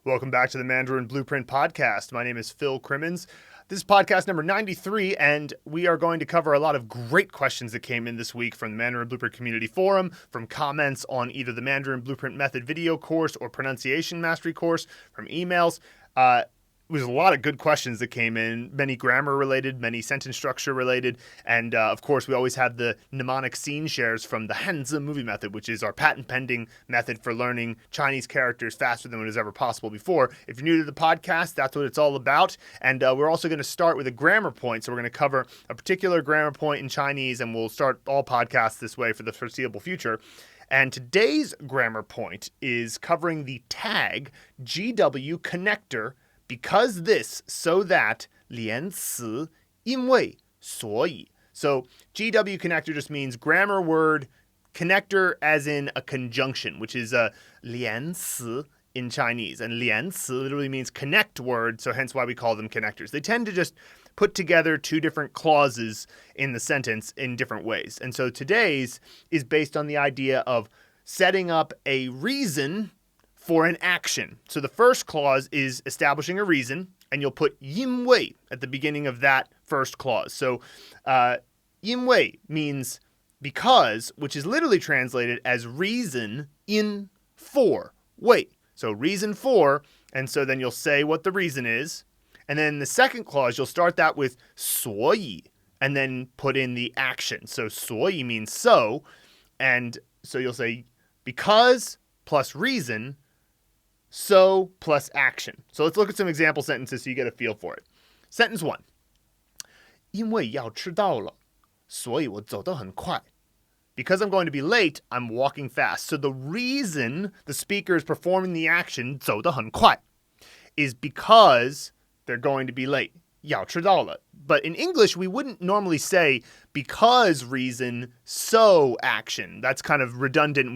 Welcome back to the Mandarin Blueprint Podcast. My name is Phil Crimmins. This is podcast number 93, and we are going to cover a lot of great questions that came in this week from the Mandarin Blueprint Community Forum, from comments on either the Mandarin Blueprint Method video course or pronunciation mastery course, from emails. It was a lot of good questions that came in, many grammar related, many sentence structure related, and of course we always have the mnemonic scene shares from the Hanzi movie method, which is our patent pending method for learning Chinese characters faster than it was ever possible before. If you're new to the podcast, that's what it's all about, and we're also going to start with a grammar point, so we're going to cover a particular grammar point in Chinese, and we'll start all podcasts this way for the foreseeable future. And today's grammar point is covering the tag GW connector because this, so that, 连词, 因为, 所以. So GW connector just means grammar word connector as in a conjunction, which is a 连词 in Chinese. And 连词 literally means connect word, so hence why we call them connectors. They tend to just put together two different clauses in the sentence in different ways. And so today's is based on the idea of setting up a reason for an action. So the first clause is establishing a reason, and you'll put 因为 at the beginning of that first clause. So 因为 means because, which is literally translated as reason in for, 为. So reason for, and so then you'll say what the reason is. And then the second clause, you'll start that with 所以, and then put in the action. So 所以 means so, and so you'll say because plus reason, so plus action. So let's look at some example sentences so you get a feel for it. Sentence 1. 因为要迟到了，所以我走得很快. Because I'm going to be late, I'm walking fast. So the reason the speaker is performing the action 走得很快 is because they're going to be late. 要迟到了. But in English, we wouldn't normally say because reason, so action. That's kind of redundant.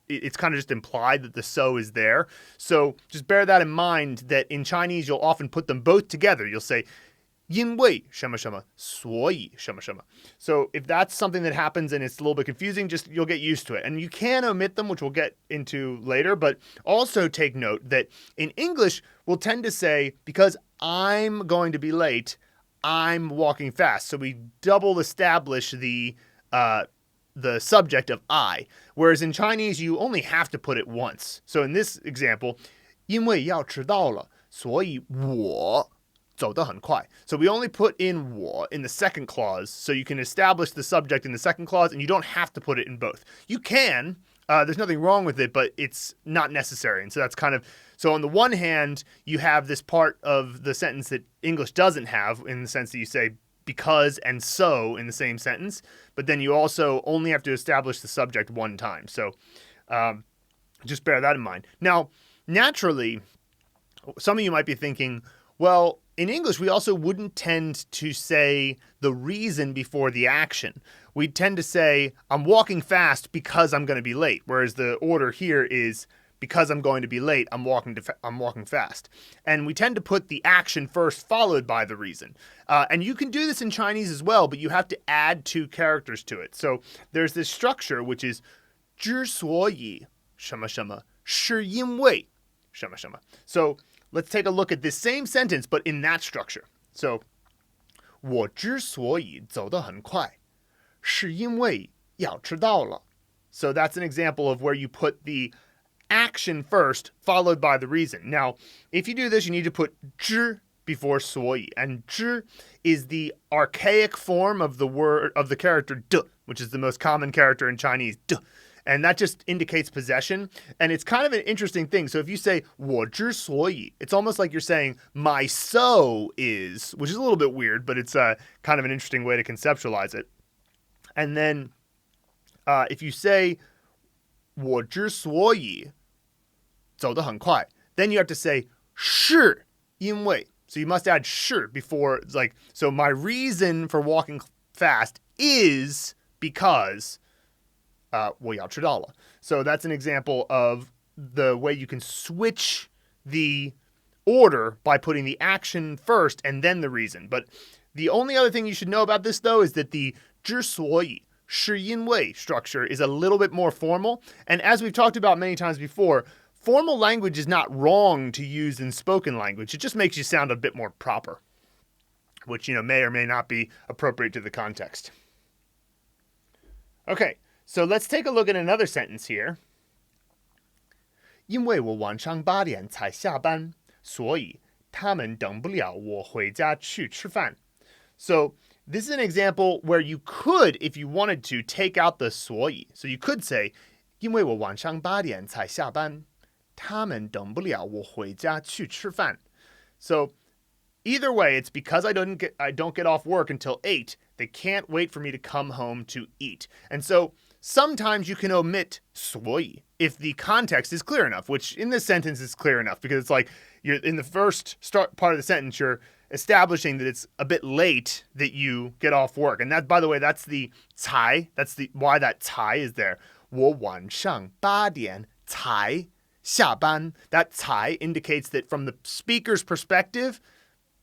It's kind of just implied that the so is there. So just bear that in mind that in Chinese, you'll often put them both together. You'll say 因为什么什么，所以什么什么. So if that's something that happens and it's a little bit confusing, you'll get used to it. And you can omit them, which we'll get into later, but also take note that in English, we'll tend to say, because I'm going to be late, I'm walking fast. So we double establish the subject of I. Whereas in Chinese, you only have to put it once. So in this example, 因为要迟到了，所以我走得很快. So we only put in 我 in the second clause, so you can establish the subject in the second clause, and you don't have to put it in both. You can. There's nothing wrong with it, but it's not necessary. And so that's kind of, so on the one hand, you have this part of the sentence that English doesn't have, in the sense that you say because and so in the same sentence, but then you also only have to establish the subject one time. So just bear that in mind. Now, naturally, some of you might be thinking, well, in English, we also wouldn't tend to say the reason before the action. We tend to say, I'm walking fast because I'm going to be late, whereas the order here is because I'm going to be late, I'm walking fast. And we tend to put the action first, followed by the reason. And you can do this in Chinese as well, but you have to add two characters to it. So there's this structure, which is 之所以什么什么是因为什么什么. So let's take a look at this same sentence, but in that structure. So, 我之所以走得很快，是因为要迟到了. So that's an example of where you put the action first, followed by the reason. Now, if you do this, you need to put 之 before 所以, and 之 is the archaic form of the word of the character 的, which is the most common character in Chinese, 的. And that just indicates possession. And it's kind of an interesting thing. So if you say 我之所以, it's almost like you're saying my so is, which is a little bit weird, but it's kind of an interesting way to conceptualize it. And then if you say 我之所以走得很快, then you have to say 是因为. So you must add 是 before, like, so my reason for walking fast is because 我要迟到了. So that's an example of the way you can switch the order by putting the action first and then the reason. But the only other thing you should know about this, though, is that the 之所以是因为 structure is a little bit more formal. And as we've talked about many times before, formal language is not wrong to use in spoken language. It just makes you sound a bit more proper, which, may or may not be appropriate to the context. Okay, so let's take a look at another sentence here. 因为我晚上8点才下班，所以他们等不了我回家去吃饭. So this is an example where you could, if you wanted to, take out the 所以. So you could say, 因为我晚上8点才下班，他们等不了我回家去吃饭. So either way, it's because I don't get off work until 8. They can't wait for me to come home to eat. And so sometimes you can omit 所以 if the context is clear enough, which in this sentence is clear enough because it's like you're in the first part of the sentence, you're establishing that it's a bit late that you get off work. And that, by the way, that's the 才. That's the why that 才 is there. 我晚上8点才下班. That 才 indicates that from the speaker's perspective,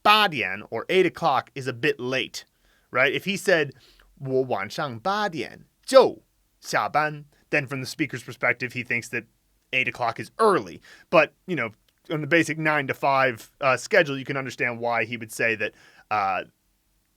8点 or 8 o'clock is a bit late, right? If he said 我晚上8点就下班, then from the speaker's perspective, he thinks that 8 o'clock is early. But, on the basic 9 to 5 schedule, you can understand why he would say that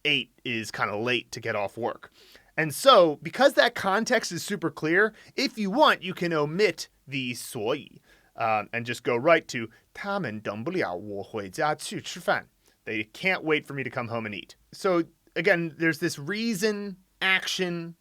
8 is kind of late to get off work. And so, because that context is super clear, if you want, you can omit the 所以 and just go right to 他们等不了我回家去吃饭. They can't wait for me to come home and eat. So, again, there's this reason-action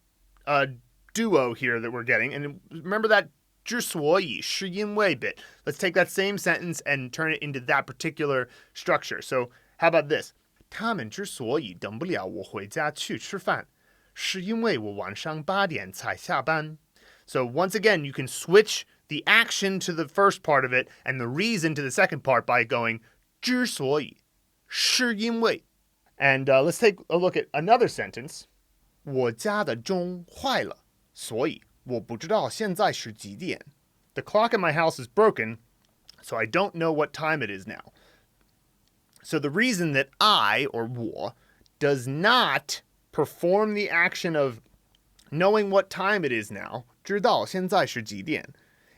duo here that we're getting. And remember that 之所以是因为 bit. Let's take that same sentence and turn it into that particular structure. So how about this? 他们之所以等不了我回家去吃饭，是因为我晚上8点才下班. So once again, you can switch the action to the first part of it and the reason to the second part by going 之所以是因为. And let's take a look at another sentence. 我家的钟坏了，所以我不知道现在是几点. The clock in my house is broken, so I don't know what time it is now. So the reason that I, or 我, does not perform the action of knowing what time it is now, 知道现在是几点,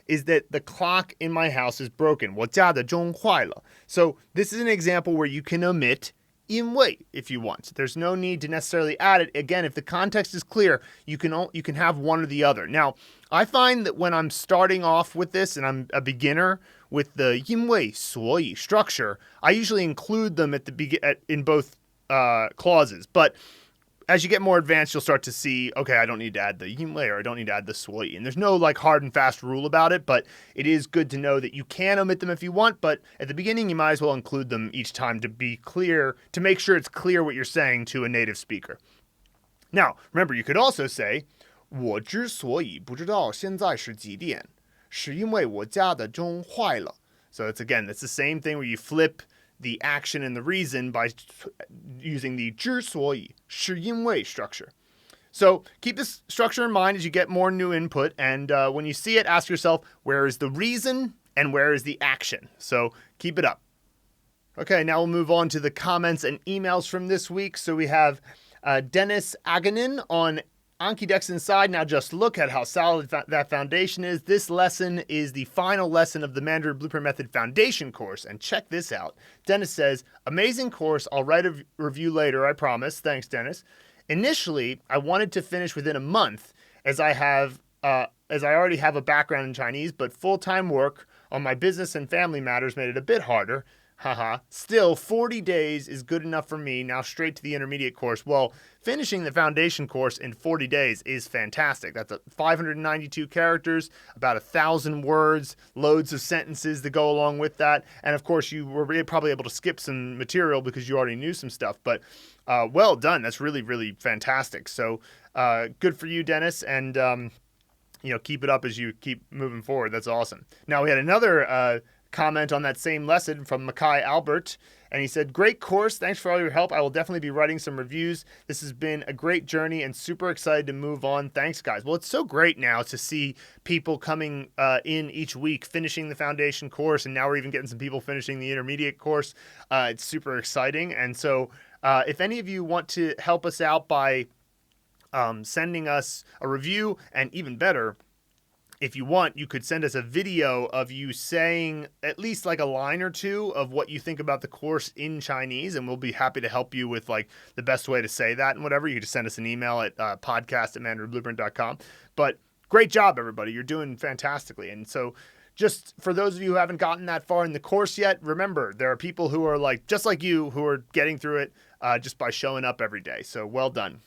is that the clock in my house is broken. 我家的钟坏了. So this is an example where you can omit 因为 if you want. There's no need to necessarily add it. Again, if the context is clear, you can have one or the other. Now, I find that when I'm starting off with this and I'm a beginner with the 因为所以 structure, I usually include them in both clauses. But as you get more advanced, you'll start to see, okay, I don't need to add the 因为 or I don't need to add the 所以. And there's no hard and fast rule about it, but it is good to know that you can omit them if you want, but at the beginning, you might as well include them each time to be clear, to make sure it's clear what you're saying to a native speaker. Now, remember, you could also say, 我之所以不知道现在是几点，是因为我家的钟坏了. So it's the same thing where you flip the action and the reason by using the 之所以是因为 structure. So keep this structure in mind as you get more new input. And when you see it, ask yourself, where is the reason and where is the action? So keep it up. Okay, now we'll move on to the comments and emails from this week. So we have Denis Aganin on ANKI decks inside. Now just look at how solid that foundation is. This lesson is the final lesson of the Mandarin Blueprint Method Foundation course. And check this out. Dennis says, amazing course. I'll write a review later, I promise. Thanks, Dennis. Initially, I wanted to finish within a month as I already have a background in Chinese, but full-time work on my business and family matters made it a bit harder. Haha. Still, 40 days is good enough for me. Now straight to the intermediate course. Well, finishing the foundation course in 40 days is fantastic. That's 592 characters, about 1,000 words, loads of sentences that go along with that. And of course, you were probably able to skip some material because you already knew some stuff. But well done. That's really, really fantastic. So good for you, Dennis. And keep it up as you keep moving forward. That's awesome. Now, we had another comment on that same lesson from Mackay Albert, and he said, great course, thanks for all your help. I will definitely be writing some reviews. This has been a great journey and super excited to move on. Thanks, guys. Well, it's so great now to see people coming in each week, finishing the foundation course, and now we're even getting some people finishing the intermediate course. It's super exciting. And so if any of you want to help us out by sending us a review, and even better, if you want, you could send us a video of you saying at least like a line or two of what you think about the course in Chinese, and we'll be happy to help you with like the best way to say that and whatever. You can just send us an email at podcast@mandarinblueprint.com. But great job, everybody. You're doing fantastically. And so just for those of you who haven't gotten that far in the course yet, remember, there are people who are like just like you who are getting through it just by showing up every day. So well done.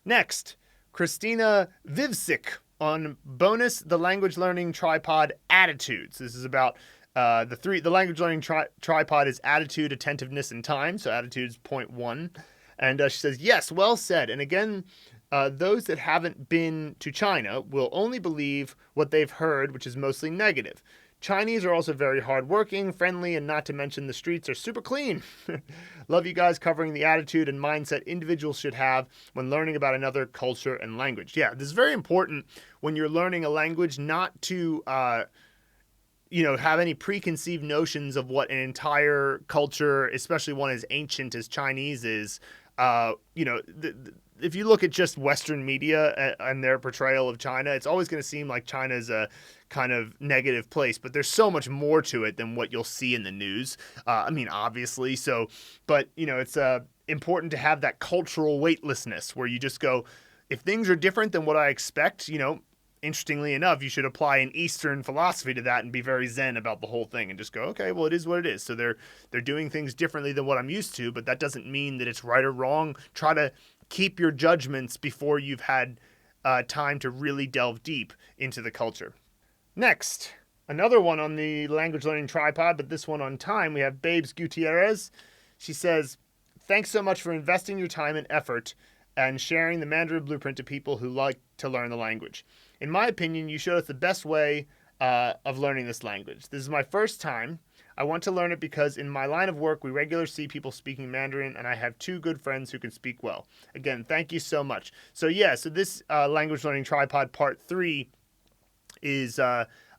Next, Christina Vivsik on bonus the language learning tripod attitudes. This is about the language learning tripod is attitude, attentiveness, and time. So attitude is point 1. And she says, yes, well said. And again, those that haven't been to China will only believe what they've heard, which is mostly negative. Chinese are also very hardworking, friendly, and not to mention the streets are super clean. Love you guys covering the attitude and mindset individuals should have when learning about another culture and language. Yeah, this is very important when you're learning a language, not to have any preconceived notions of what an entire culture, especially one as ancient as Chinese is. If you look at just Western media and their portrayal of China, it's always going to seem like China is a kind of negative place, but there's so much more to it than what you'll see in the news. Obviously, but it's important to have that cultural weightlessness where you just go, if things are different than what I expect, interestingly enough, you should apply an Eastern philosophy to that and be very zen about the whole thing and just go, okay, well, it is what it is. So they're doing things differently than what I'm used to, but that doesn't mean that it's right or wrong. Try to keep your judgments before you've had time to really delve deep into the culture. Next, another one on the language learning tripod, but this one on time, we have Babes Gutierrez. She says, thanks so much for investing your time and effort and sharing the Mandarin Blueprint to people who like to learn the language. In my opinion, you showed us the best way of learning this language. This is my first time. I want to learn it because in my line of work, we regularly see people speaking Mandarin, and I have 2 good friends who can speak well. Again, thank you so much. So this language learning tripod part 3 is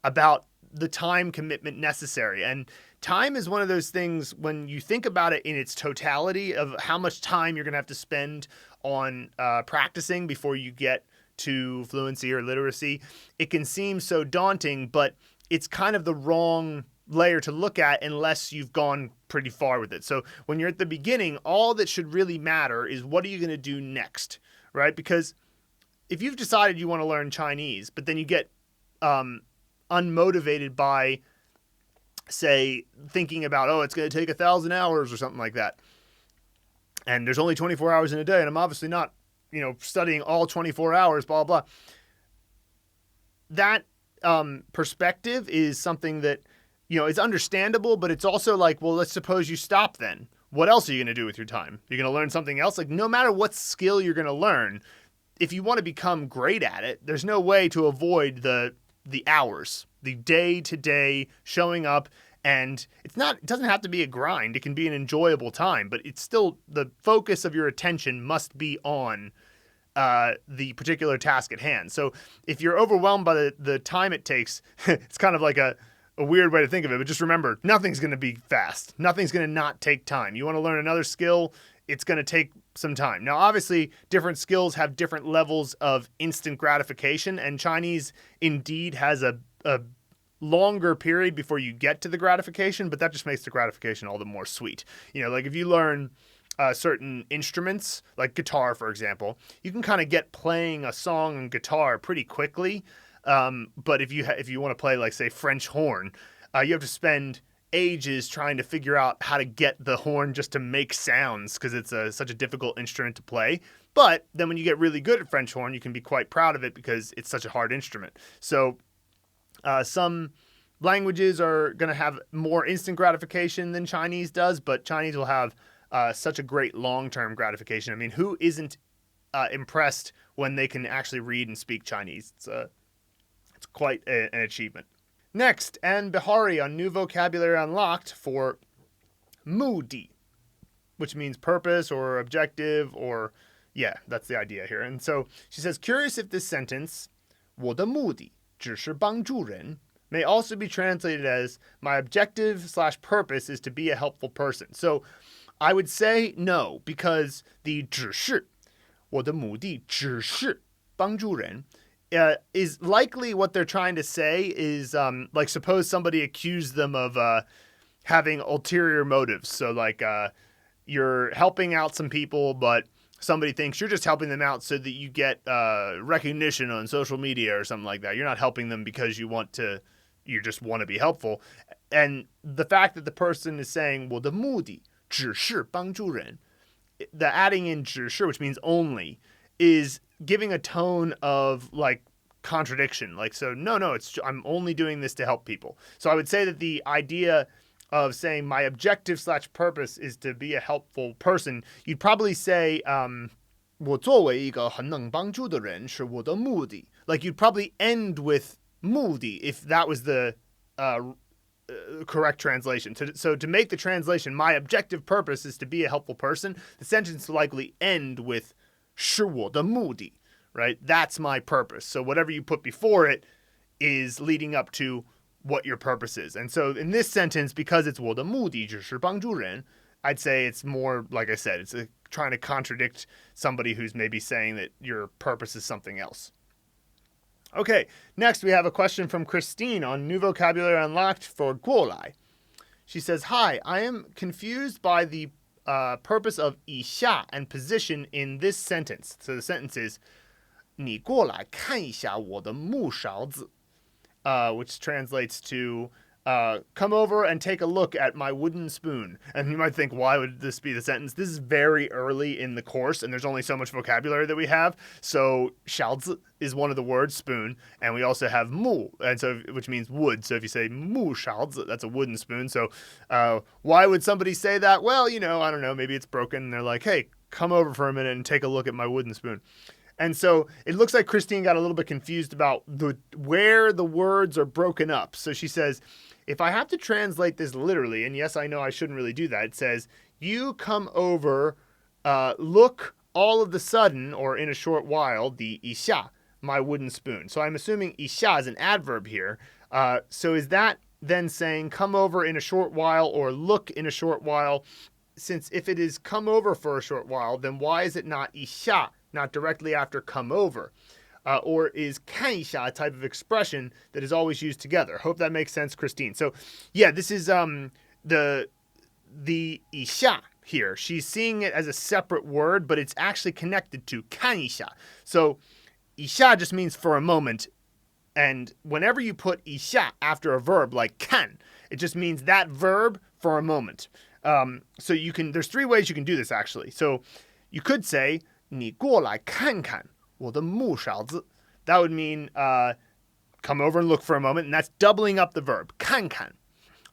about the time commitment necessary. And time is one of those things when you think about it in its totality of how much time you're going to have to spend on practicing before you get to fluency or literacy. It can seem so daunting, but it's kind of the wrong layer to look at unless you've gone pretty far with it. So when you're at the beginning, all that should really matter is what are you going to do next, right? Because if you've decided you want to learn Chinese, but then you get unmotivated by, say, thinking about, it's going to take 1,000 hours or something like that, and there's only 24 hours in a day, and I'm obviously not, studying all 24 hours, blah, blah. That perspective is something that, it's understandable, but it's also like, well, let's suppose you stop then. What else are you going to do with your time? You're going to learn something else? Like, no matter what skill you're going to learn, if you want to become great at it, there's no way to avoid the hours, the day-to-day showing up. And it doesn't have to be a grind. It can be an enjoyable time, but it's still the focus of your attention must be on the particular task at hand. So if you're overwhelmed by the time it takes, it's kind of like a weird way to think of it, but just remember, nothing's going to be fast. Nothing's going to not take time. You want to learn another skill, it's going to take some time. Now, obviously, different skills have different levels of instant gratification, and Chinese indeed has a longer period before you get to the gratification, but that just makes the gratification all the more sweet. Like if you learn certain instruments, like guitar, for example, you can kind of get playing a song on guitar pretty quickly. But if you want to play, like, say, French horn, you have to spend ages trying to figure out how to get the horn just to make sounds because it's such a difficult instrument to play. But then when you get really good at French horn, you can be quite proud of it because it's such a hard instrument. So some languages are going to have more instant gratification than Chinese does, but Chinese will have such a great long-term gratification. I mean, who isn't impressed when they can actually read and speak Chinese? It's quite an achievement. Next, Anne Bihari on new vocabulary unlocked for mudi, which means purpose or objective or, that's the idea here. And so she says, curious if this sentence, 我的目的只是帮助人, may also be translated as my objective/purpose is to be a helpful person. So I would say no, because the 只是, 我的目的只是帮助人, is likely what they're trying to say is like suppose somebody accused them of having ulterior motives. So like you're helping out some people, but somebody thinks you're just helping them out so that you get recognition on social media or something like that. You're not helping them because you just want to be helpful. And the fact that the person is saying, 我的目的只是帮助人, the adding in 只是, which means only, is giving a tone of like contradiction. Like, so no, I'm only doing this to help people. So I would say that the idea of saying my objective/purpose is to be a helpful person, you'd probably say, 我作为一个很能帮助的人是我的目的. Like you'd probably end with 目的 if that was the correct translation. So to make the translation, my objective purpose is to be a helpful person, the sentence will likely end with 是我的目的, right? That's my purpose. So whatever you put before it is leading up to what your purpose is. And so in this sentence, because it's 我的目的只是帮助人, I'd say it's more, like I said, it's trying to contradict somebody who's maybe saying that your purpose is something else. Okay, next we have a question from Christine on New Vocabulary Unlocked for 过来. She says, hi, I am confused by the purpose of 以下 and position in this sentence. So the sentence is 你过来看一下我的木勺子, which translates to come over and take a look at my wooden spoon. And you might think, why would this be the sentence? This is very early in the course, and there's only so much vocabulary that we have. So 勺子 is one of the words, spoon, and we also have 木, and so which means wood. So if you say 木勺子, that's a wooden spoon. So why would somebody say that? Well, I don't know, maybe it's broken, and they're like, hey, come over for a minute and take a look at my wooden spoon. And so it looks like Christine got a little bit confused about where the words are broken up. So she says, if I have to translate this literally, and yes, I know I shouldn't really do that, it says, you come over, look all of the sudden, or in a short while, the 一下, my wooden spoon. So I'm assuming 一下 is an adverb here. So is that then saying come over in a short while or look in a short while? Since if it is come over for a short while, then why is it not 一下, not directly after come over? Or is 看一下a type of expression that is always used together? Hope that makes sense, Christine. So yeah, this is the 一下 here. She's seeing it as a separate word, but it's actually connected to 看一下. So 一下 just means for a moment. And whenever you put 一下 after a verb like 看, it just means that verb for a moment. So there's three ways you can do this actually. So you could say 你过来看看我的木勺子. That would mean come over and look for a moment, and that's doubling up the verb, 看看.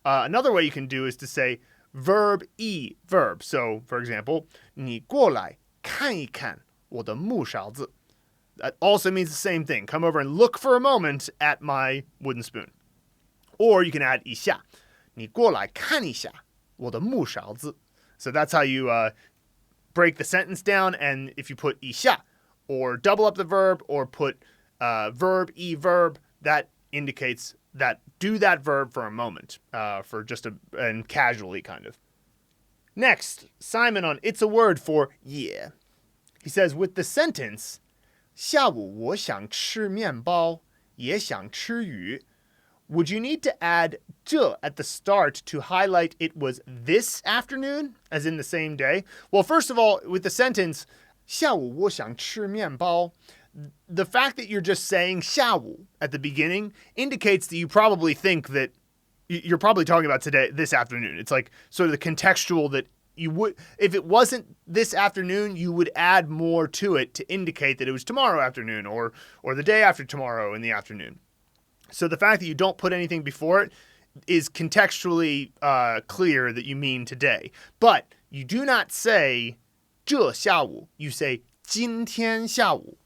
Another way you can do is to say verb e verb. So, for example, 你过来看一看我的木勺子. That also means the same thing. Come over and look for a moment at my wooden spoon. Or you can add 一下. 你过来看一下我的木勺子. So that's how you break the sentence down. And if you put 一下, or double up the verb, or put verb e verb, that indicates that do that verb for a moment, for just and casually kind of. Next, Simon on It's a Word for yeah. He says, with the sentence 下午我想吃面包也想吃鱼, would you need to add 这 at the start to highlight it was this afternoon, as in the same day? Well, first of all, with the sentence 下午我想吃面包, the fact that you're just saying 下午 at the beginning indicates that you probably think that you're probably talking about this afternoon. It's like sort of the contextual that you would, if it wasn't this afternoon, you would add more to it to indicate that it was tomorrow afternoon or the day after tomorrow in the afternoon. So the fact that you don't put anything before it is contextually clear that you mean today. But you do not say 这下午, you say 今天下午.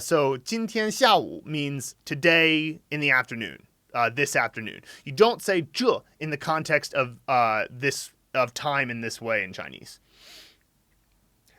So 今天下午 means today in the afternoon, this afternoon. You don't say 这 in the context of of time in this way in Chinese.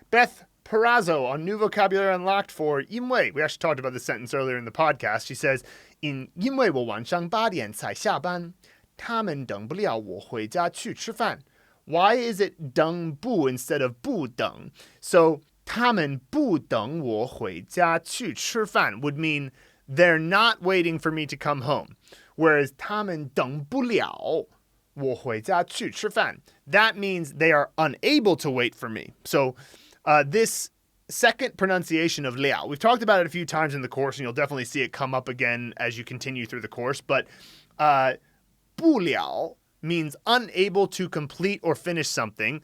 Beth Perazzo on New Vocabulary Unlocked for 因为. We actually talked about this sentence earlier in the podcast. She says, 因为我晚上8点才下班, 他们等不了我回家去吃饭. Why is it 等不 instead of 不等? So 他们不等我回家去吃饭 would mean they're not waiting for me to come home. Whereas 他们等不了我回家去吃饭, that means they are unable to wait for me. So this second pronunciation of 了, we've talked about it a few times in the course, and you'll definitely see it come up again as you continue through the course. But 不了 means unable to complete or finish something.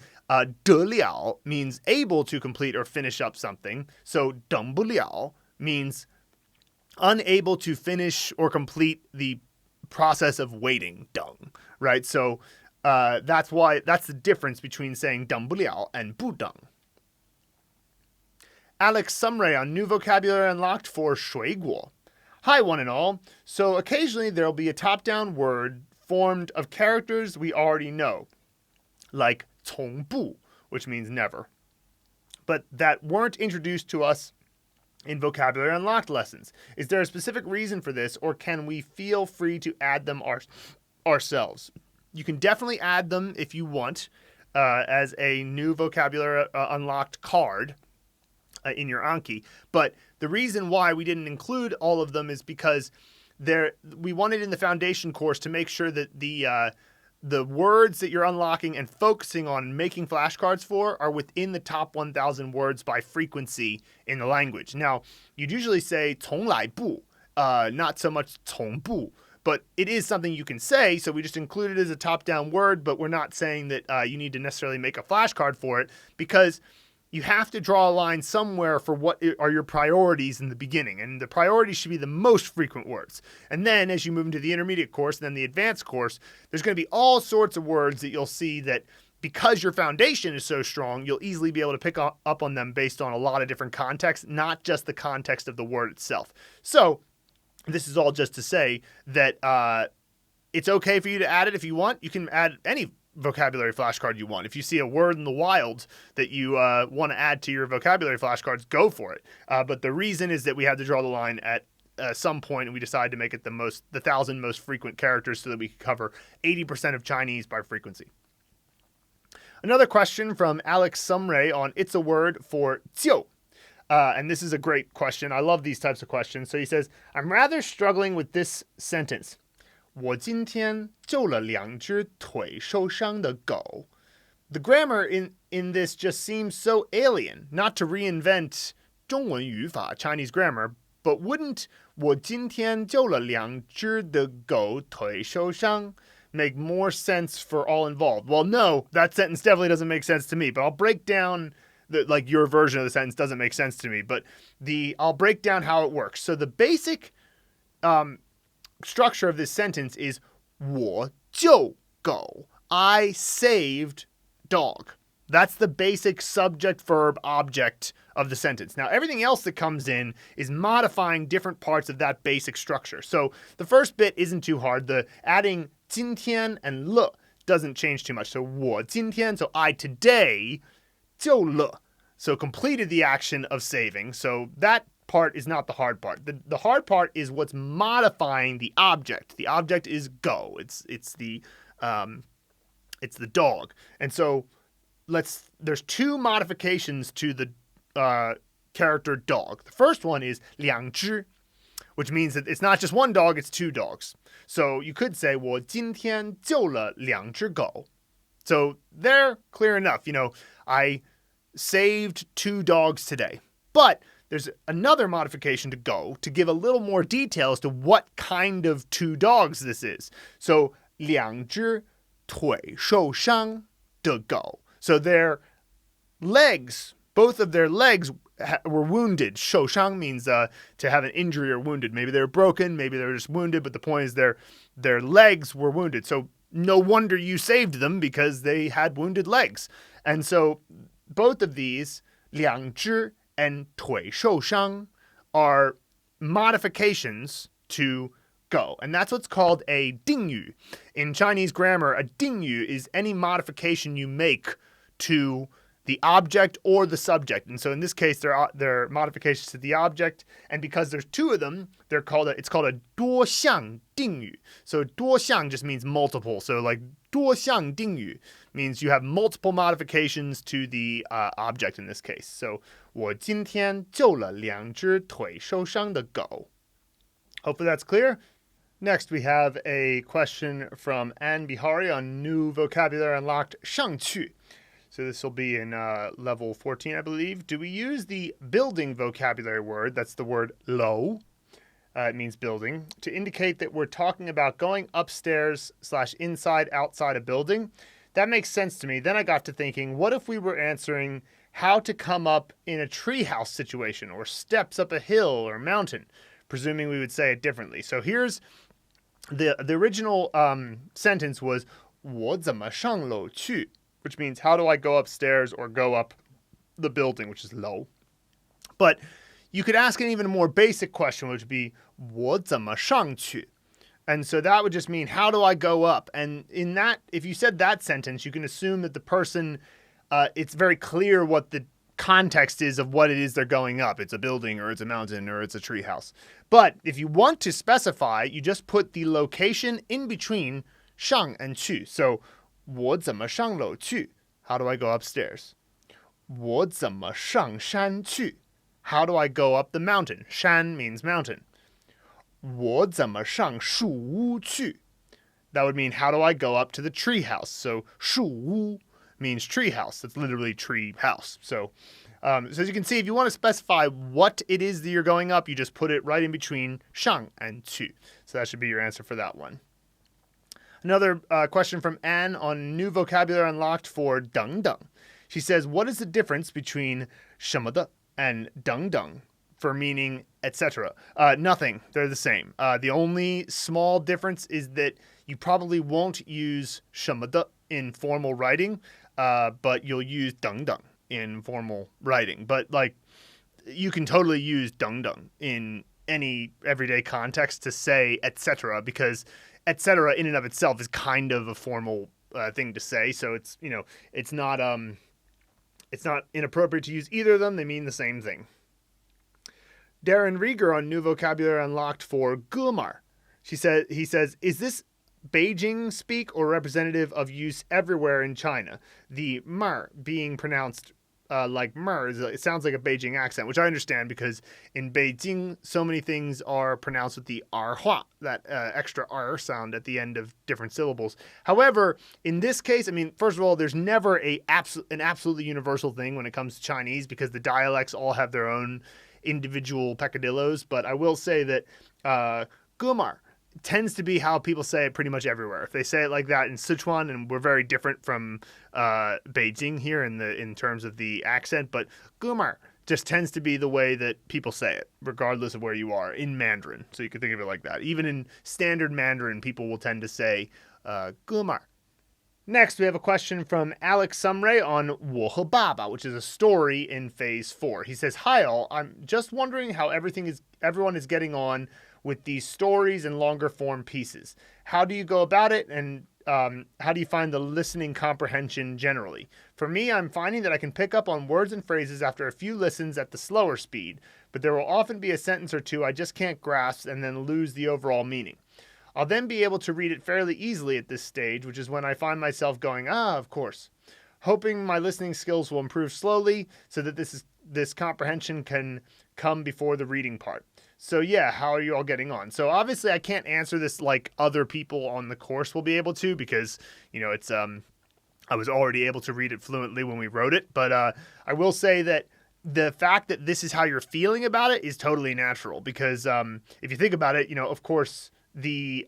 得了 means able to complete or finish up something. So 等不了 means unable to finish or complete the process of waiting, 等, right? So that's the difference between saying 等不了 and 不等. Alex Sumray on New Vocabulary Unlocked for 水果. Hi, one and all. So occasionally there'll be a top-down word formed of characters we already know, like 从不, which means never, but that weren't introduced to us in Vocabulary Unlocked lessons. Is there a specific reason for this, or can we feel free to add them ourselves? You can definitely add them if you want as a new Vocabulary Unlocked card in your ANKI, but the reason why we didn't include all of them is because we wanted in the foundation course to make sure that the words that you're unlocking and focusing on and making flashcards for are within the top 1,000 words by frequency in the language. Now, you'd usually say 从来不, not so much 从不, but it is something you can say, so we just include it as a top-down word, but we're not saying that you need to necessarily make a flashcard for it, because you have to draw a line somewhere for what are your priorities in the beginning. And the priorities should be the most frequent words. And then as you move into the intermediate course and then the advanced course, there's going to be all sorts of words that you'll see that because your foundation is so strong, you'll easily be able to pick up on them based on a lot of different contexts, not just the context of the word itself. So this is all just to say that it's okay for you to add it if you want. You can add any vocabulary flashcard you want. If you see a word in the wild that you want to add to your vocabulary flashcards, go for it. But the reason is that we had to draw the line at some point, and we decided to make it the 1,000 most frequent characters so that we could cover 80% of Chinese by frequency. Another question from Alex Sumray on It's a Word for 就. And this is a great question. I love these types of questions. So he says, I'm rather struggling with this sentence. 我今天救了2只腿受伤的狗. The grammar in this just seems so alien, not to reinvent 中文语法, Chinese grammar, but wouldn't 我今天救了2只的狗腿受伤 make more sense for all involved? Well, no, that sentence definitely doesn't make sense to me, but I'll break down your version of the sentence doesn't make sense to me, but I'll break down how it works. So the basic structure of this sentence is 我救狗. I saved dog. That's the basic subject, verb, object of the sentence. Now, everything else that comes in is modifying different parts of that basic structure. So the first bit isn't too hard. The adding 今天 and 了 doesn't change too much. So 我今天, so I today 救了. So completed the action of saving. So that part is not the hard part. The hard part is what's modifying the object. The object is go. It's the dog. And so there's two modifications to the character dog. The first one is 2只, which means that it's not just one dog, it's two dogs. So you could say 我今天救了2只狗. So they're clear enough. I saved 2 dogs today. But there's another modification to go to give a little more detail as to what kind of 2 dogs this is. So 2只腿受伤的狗. So their legs, both of their legs were wounded. 受伤 means to have an injury or wounded. Maybe they were broken, maybe they were just wounded, but the point is their legs were wounded. So no wonder you saved them because they had wounded legs. And so both of these, 2只 and 腿受伤 are modifications to go. And that's what's called a 定语. In Chinese grammar, a 定语 is any modification you make to the object or the subject. And so in this case, they're modifications to the object. And because there's 2 of them, it's called a 多项定语. So 多项 just means multiple. So like 多项定语 means you have multiple modifications to the object in this case. So 我今天救了2只腿受伤的狗. Hopefully that's clear. Next, we have a question from Ann Bihari on New Vocabulary Unlocked, 上去. So this will be in level 14, I believe. Do we use the building vocabulary word, that's the word 楼, it means building, to indicate that we're talking about going upstairs / inside, outside a building? That makes sense to me. Then I got to thinking, what if we were answering how to come up in a treehouse situation or steps up a hill or mountain, presuming we would say it differently. So here's the original sentence was 我怎么上楼去, which means how do I go upstairs or go up the building, which is 楼. But you could ask an even more basic question, which would be 我怎么上去? And so that would just mean, how do I go up? And in that, if you said that sentence, you can assume that the person, it's very clear what the context is of what it is they're going up. It's a building or it's a mountain or it's a treehouse. But if you want to specify, you just put the location in between 上 and 去. So 我怎么上楼去? How do I go upstairs? 我怎么上山去? How do I go up the mountain? 山 means mountain. 我怎么上树屋去? That would mean, how do I go up to the tree house? So 树屋 means tree house. That's literally tree house. So as you can see, if you want to specify what it is that you're going up, you just put it right in between 上 and 去. So that should be your answer for that one. Another question from Anne on New Vocabulary Unlocked for 等等. She says, what is the difference between 什么的 and 等等for meaning etc.? Nothing. They're the same. The only small difference is that you probably won't use 什么的 in formal writing, but you'll use 等等 in formal writing. But like, you can totally use 等等 in any everyday context to say etc. because etc. in and of itself is kind of a formal thing to say. So it's, it's not inappropriate to use either of them. They mean the same thing. Darren Rieger on New Vocabulary Unlocked for 哥们儿. He says, is this Beijing speak or representative of use everywhere in China? The 妹儿 being pronounced like 妹儿, it sounds like a Beijing accent, which I understand because in Beijing, so many things are pronounced with the 儿化, that extra 儿 sound at the end of different syllables. However, in this case, I mean, first of all, there's never an absolutely universal thing when it comes to Chinese because the dialects all have their own individual peccadillos. But I will say that 哥们儿 tends to be how people say it pretty much everywhere. If they say it like that in Sichuan, and we're very different from Beijing here in terms of the accent, but 哥们儿 just tends to be the way that people say it, regardless of where you are in Mandarin. So you can think of it like that. Even in standard Mandarin, people will tend to say 哥们儿. Next, we have a question from Alex Sumray on 我和爸爸, which is a story in Phase 4. He says, hi all, I'm just wondering how everyone is getting on with these stories and longer form pieces. How do you go about it, and how do you find the listening comprehension generally? For me, I'm finding that I can pick up on words and phrases after a few listens at the slower speed, but there will often be a sentence or two I just can't grasp and then lose the overall meaning. I'll then be able to read it fairly easily at this stage, which is when I find myself going, of course. Hoping my listening skills will improve slowly so that this comprehension can come before the reading part. So yeah, how are you all getting on? So obviously I can't answer this like other people on the course will be able to because, it's I was already able to read it fluently when we wrote it. But I will say that the fact that this is how you're feeling about it is totally natural because if you think about it, of course, the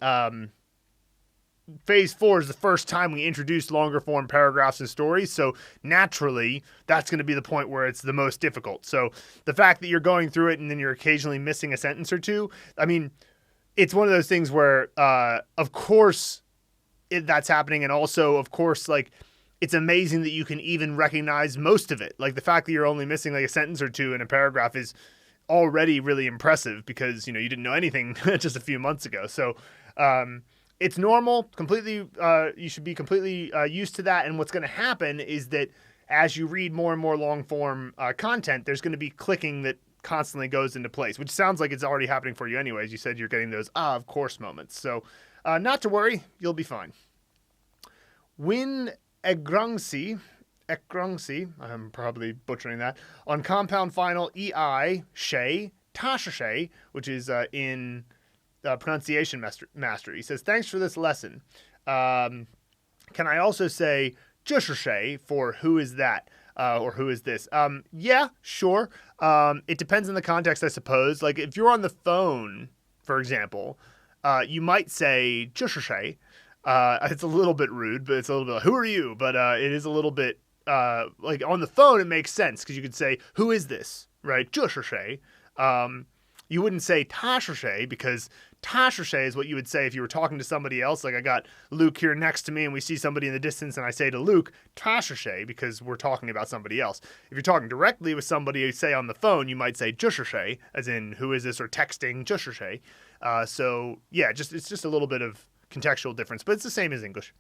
Phase 4 is the first time we introduced longer form paragraphs and stories. So naturally, that's going to be the point where it's the most difficult. So the fact that you're going through it and then you're occasionally missing a sentence or two, I mean, it's one of those things where, of course, that's happening. And also, of course, like, it's amazing that you can even recognize most of it. Like the fact that you're only missing like a sentence or two in a paragraph is already really impressive because, you didn't know anything just a few months ago. So, it's normal, completely, you should be completely used to that. And what's going to happen is that as you read more and more long form content, there's going to be clicking that constantly goes into place, which sounds like it's already happening for you anyways. You said you're getting those, of course moments. So not to worry, you'll be fine. Win Egrungsi, I'm probably butchering that, on compound final EI, Shay, Tasha Shay, which is in pronunciation master. He says, thanks for this lesson. Can I also say 这是谁 for who is that? Or who is this? Yeah, sure. It depends on the context, I suppose. Like if you're on the phone, for example, you might say 这是谁. It's a little bit rude, but it's a little bit like, who are you? But it is a little bit like on the phone, it makes sense because you could say, who is this? Right? 这是谁? You wouldn't say 他是谁 because 他是谁 is what you would say if you were talking to somebody else. Like I got Luke here next to me and we see somebody in the distance and I say to Luke, 他是谁 because we're talking about somebody else. If you're talking directly with somebody, say on the phone, you might say 这是谁 as in who is this or texting 这是谁. So yeah, it's just a little bit of contextual difference, but it's the same as English.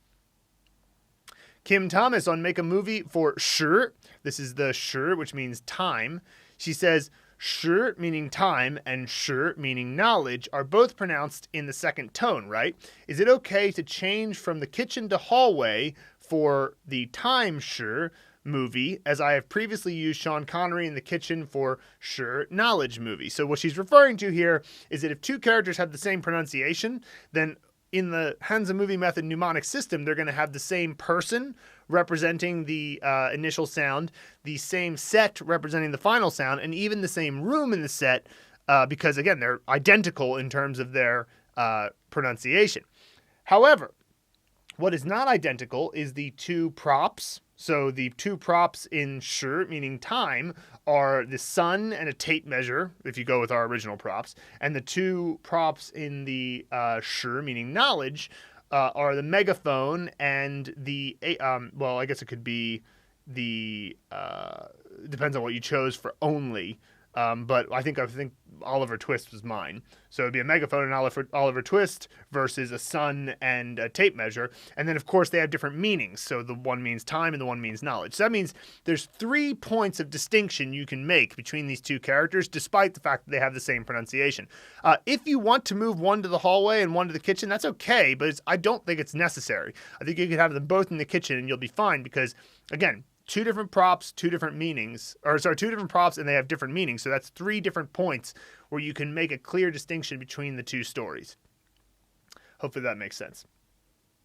Kim Thomas on Make a Movie for 时. This is the 时, which means time. She says, 时 meaning time and 时 meaning knowledge are both pronounced in the second tone, right? Is it okay to change from the kitchen to hallway for the time 时 movie, as I have previously used Sean Connery in the kitchen for 时 knowledge movie? So what she's referring to here is that if two characters have the same pronunciation, then in the Hanzi movie method mnemonic system, they're going to have the same person representing the initial sound, the same set representing the final sound, and even the same room in the set because, again, they're identical in terms of their pronunciation. However, what is not identical is the two props. So the two props in 时, meaning time, are the sun and a tape measure, if you go with our original props. And the two props in the 时, meaning knowledge, are the megaphone and the, well, I guess it could be the, depends on what you chose for only. But I think Oliver Twist was mine. So it'd be a megaphone and Oliver Twist versus a sun and a tape measure. And then, of course, they have different meanings. So the one means time and the one means knowledge. So that means there's 3 points of distinction you can make between these two characters, despite the fact that they have the same pronunciation. If you want to move one to the hallway and one to the kitchen, that's okay, but I don't think it's necessary. I think you could have them both in the kitchen and you'll be fine because, again, two different props, two different props, and they have different meanings. So that's 3 different points where you can make a clear distinction between the two stories. Hopefully that makes sense.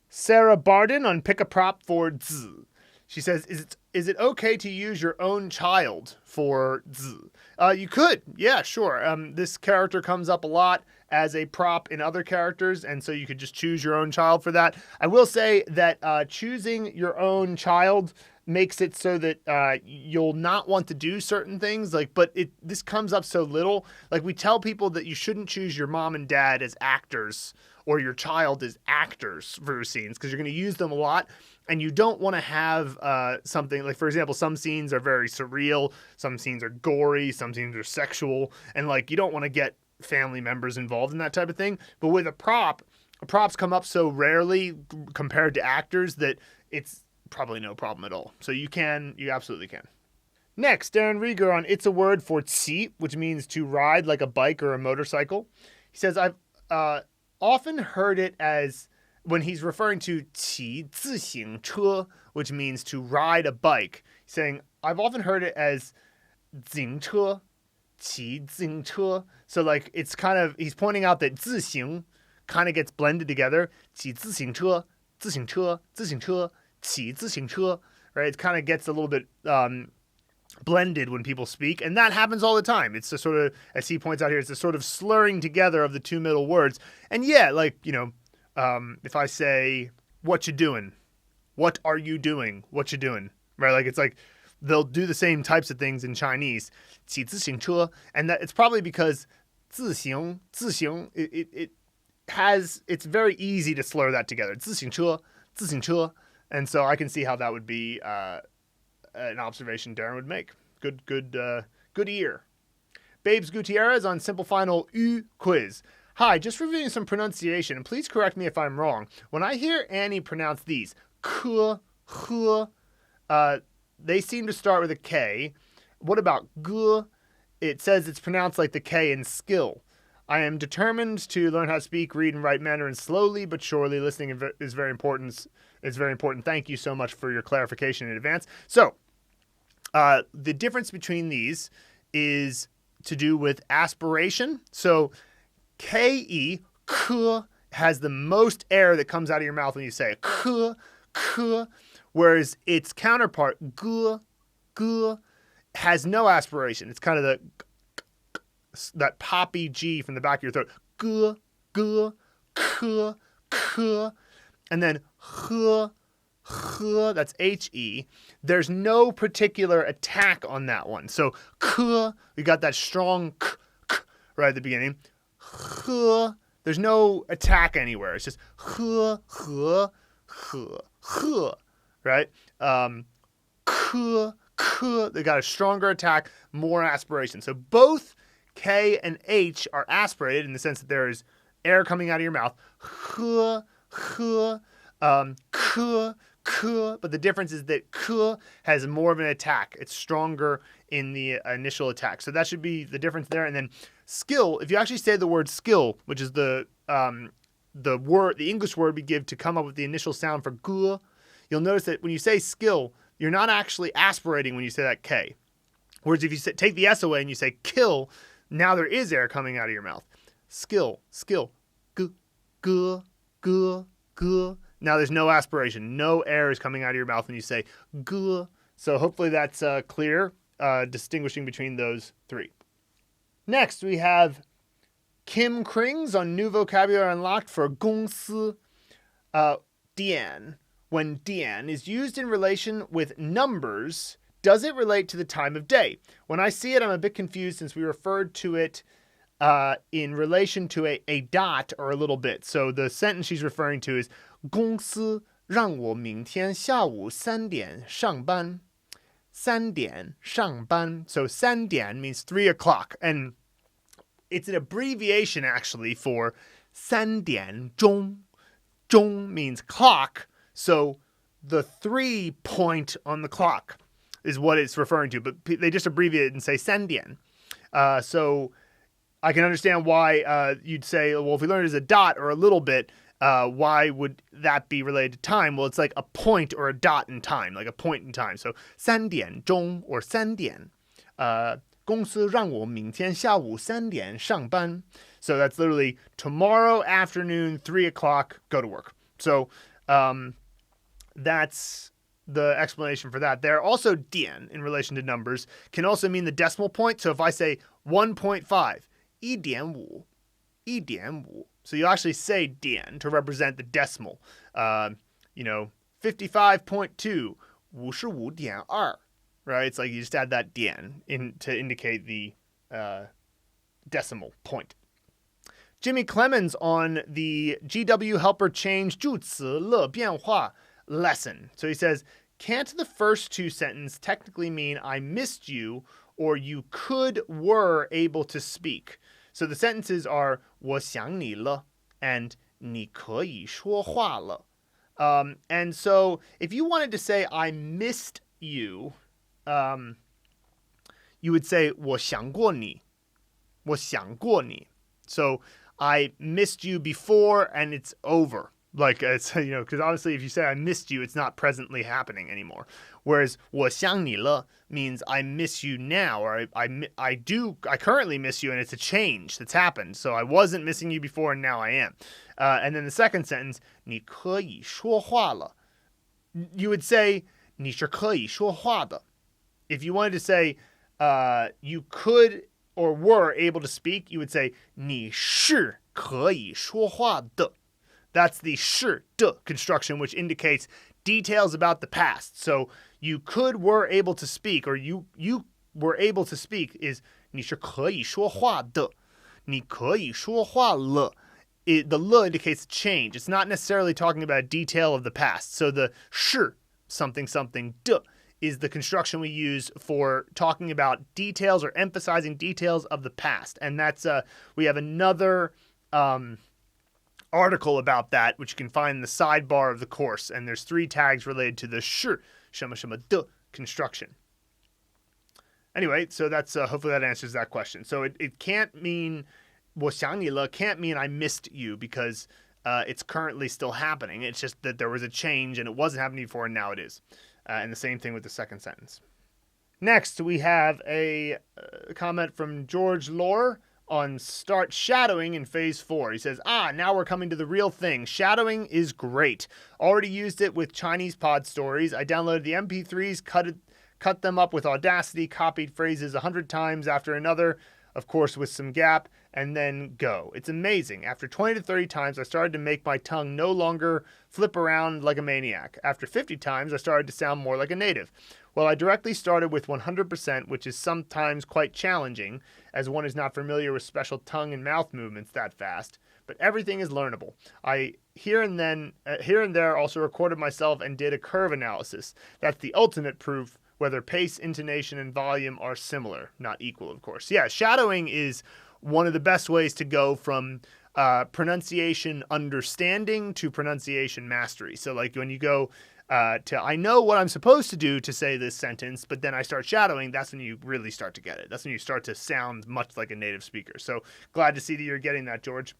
Sarah Barden on Pick a Prop for 子. She says, is it okay to use your own child for 子? You could. Yeah, sure. This character comes up a lot as a prop in other characters, and so you could just choose your own child for that. I will say that choosing your own child makes it so that you'll not want to do certain things. But this comes up so little. Like we tell people that you shouldn't choose your mom and dad as actors or your child as actors for scenes because you're going to use them a lot. And you don't want to have something like, for example, some scenes are very surreal, some scenes are gory, some scenes are sexual, and you don't want to get family members involved in that type of thing. But with a props come up so rarely compared to actors that it's probably no problem at all. So you absolutely can. Next, Darren Rieger on It's a Word for 骑, which means to ride like a bike or a motorcycle. He says, I've often heard it as, when he's referring to 骑自行车, which means to ride a bike, he's saying, I've often heard it as 自行车, 骑自行车. So it's kind of, he's pointing out that 自行 kind of gets blended together. 骑自行车, 自行车, 自行车, 骑自行车, right? It kind of gets a little bit blended when people speak, and that happens all the time. It's a sort of, as he points out here, it's a sort of slurring together of the two middle words. And yeah, if I say, what you doing? What are you doing? What you doing? Right? It's like they'll do the same types of things in Chinese. 骑自行车, and that it's probably because 自行, it's very easy to slur that together. 自行车, 自行車. And so I can see how that would be an observation Darren would make. Good ear. Babes Gutierrez on Simple Final U quiz. Hi, just reviewing some pronunciation, and please correct me if I'm wrong. When I hear Annie pronounce these, k, h, they seem to start with a K. What about g? It says it's pronounced like the K in skill. I am determined to learn how to speak, read, and write Mandarin slowly but surely. Listening is very important. It's very important. Thank you so much for your clarification in advance. So, the difference between these is to do with aspiration. So, K-E, k has the most air that comes out of your mouth when you say it. K, whereas its counterpart, g, has no aspiration. It's kind of that poppy G from the back of your throat. G, k, and then h, that's he. There's no particular attack on that one. So k, we got that strong k right at the beginning. H, there's no attack anywhere. It's just h, right? K, they got a stronger attack, more aspiration. So both K and H are aspirated in the sense that there is air coming out of your mouth. K, but the difference is that k has more of an attack. It's stronger in the initial attack. So that should be the difference there. And then skill, if you actually say the word skill, which is the English word we give to come up with the initial sound for g, you'll notice that when you say skill, you're not actually aspirating when you say that K. Whereas if you take the S away and you say kill, now there is air coming out of your mouth. Skill, g. Now there's no aspiration. No air is coming out of your mouth when you say g. So hopefully that's clear, distinguishing between those three. Next, we have Kim Krings on New Vocabulary Unlocked for 公司, diǎn. When diǎn is used in relation with numbers, does it relate to the time of day? When I see it, I'm a bit confused since we referred to it in relation to a dot or a little bit. So the sentence she's referring to is 公司让我明天下午3点上班. 3点上班. So 3点 means 3 o'clock. And it's an abbreviation actually for 3点钟. 钟 means clock. So the 3 point on the clock is what it's referring to. But they just abbreviate it and say 3点. So I can understand why you'd say, well, if we learn it as a dot or a little bit, why would that be related to time? Well, it's like a point or a dot in time, like a point in time. So 3点钟 or 3点. 公司让我明天下午3点上班. So that's literally tomorrow afternoon, 3 o'clock, go to work. So that's the explanation for that. There also diǎn in relation to numbers can also mean the decimal point. So if I say 1.5, 1.5, 1.5. So you actually say diǎn to represent the decimal. 55.2, 55.2, right? It's like you just add that diǎn in to indicate the decimal point. Jimmy Clemens on the GW Helper Change 助词了变化 lesson. So he says, can't the first two sentences technically mean I missed you or you were able to speak? So the sentences are 我想你了 and 你可以说话了. And so if you wanted to say I missed you, you would say 我想过你. 我想过你. So I missed you before and it's over. Like, it's, because obviously if you say I missed you, it's not presently happening anymore. Whereas 我想你了 means I miss you now, or I currently miss you, and it's a change that's happened. So I wasn't missing you before, and now I am. And then the second sentence, 你可以说话了. You would say 你是可以说话的. If you wanted to say you could or were able to speak, you would say 你是可以说话的. That's the 是的 construction, which indicates details about the past. So you were able to speak, or you were able to speak is 你是可以说话的. 你可以说话了. The 了 indicates change. It's not necessarily talking about a detail of the past. So the 是 something something 的 is the construction we use for talking about details or emphasizing details of the past. And that's we have another article about that, which you can find in the sidebar of the course. And there's 3 tags related to the 是什么什么的 construction. Anyway, so that's hopefully that answers that question. So it can't mean 我想你了 can't mean I missed you because it's currently still happening. It's just that there was a change and it wasn't happening before and now it is. And the same thing with the second sentence. Next, we have a comment from George Lohr on start shadowing in phase 4. He says, now we're coming to the real thing. Shadowing is great. Already used it with Chinese pod stories. I downloaded the MP3s, cut them up with Audacity, copied phrases 100 times after another, of course with some gap, and then go. It's amazing. After 20 to 30 times, I started to make my tongue no longer flip around like a maniac. After 50 times, I started to sound more like a native. Well, I directly started with 100%, which is sometimes quite challenging, as one is not familiar with special tongue and mouth movements that fast, but everything is learnable. I here and there also recorded myself and did a curve analysis. That's the ultimate proof whether pace, intonation, and volume are similar, not equal, of course. Yeah, shadowing is one of the best ways to go from pronunciation understanding to pronunciation mastery. So like when you go to I know what I'm supposed to do to say this sentence, but then I start shadowing, that's when you really start to get it. That's when you start to sound much like a native speaker. So glad to see that you're getting that, George.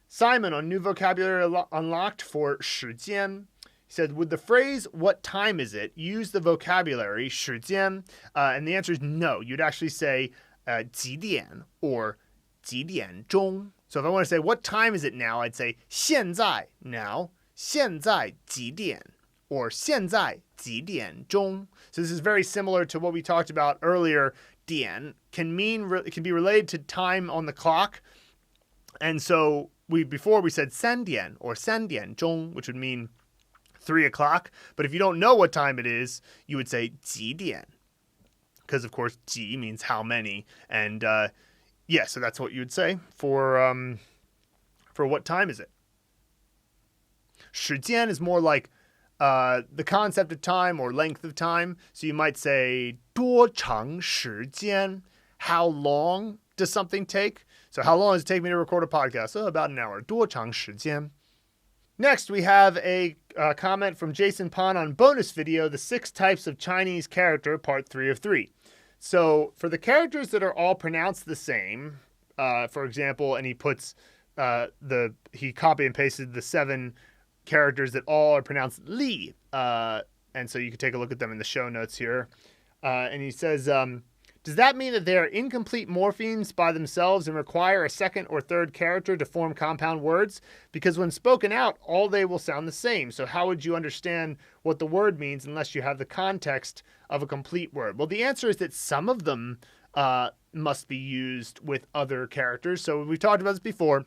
Simon on New Vocabulary Unlocked for 时间. He said, with the phrase, what time is it, use the vocabulary 时间, and the answer is no. You'd actually say 几点 or 几点钟. So if I want to say, what time is it now, I'd say 现在 now, 现在几点 or 现在几点钟. So this is very similar to what we talked about earlier. Diǎn can be related to time on the clock. And so before we said 三点 or 三点钟, which would mean 3 o'clock. But if you don't know what time it is, you would say 几点. Because, of course, 几 means how many. And, so that's what you would say for what time is it. 时间is more like the concept of time or length of time. So you might say 多长时间? How long does something take? So how long does it take me to record a podcast? Oh, about an hour. 多长时间? Next, we have a comment from Jason Pan on bonus video, The 6 Types of Chinese Character, Part 3 of 3. So for the characters that are all pronounced the same, for example, and he puts he copy and pasted the 7 characters that all are pronounced li, and so you can take a look at them in the show notes here. And he says, does that mean that they are incomplete morphemes by themselves and require a second or third character to form compound words? Because when spoken out, all they will sound the same. So how would you understand what the word means unless you have the context of a complete word? Well, the answer is that some of them must be used with other characters. So we talked about this before.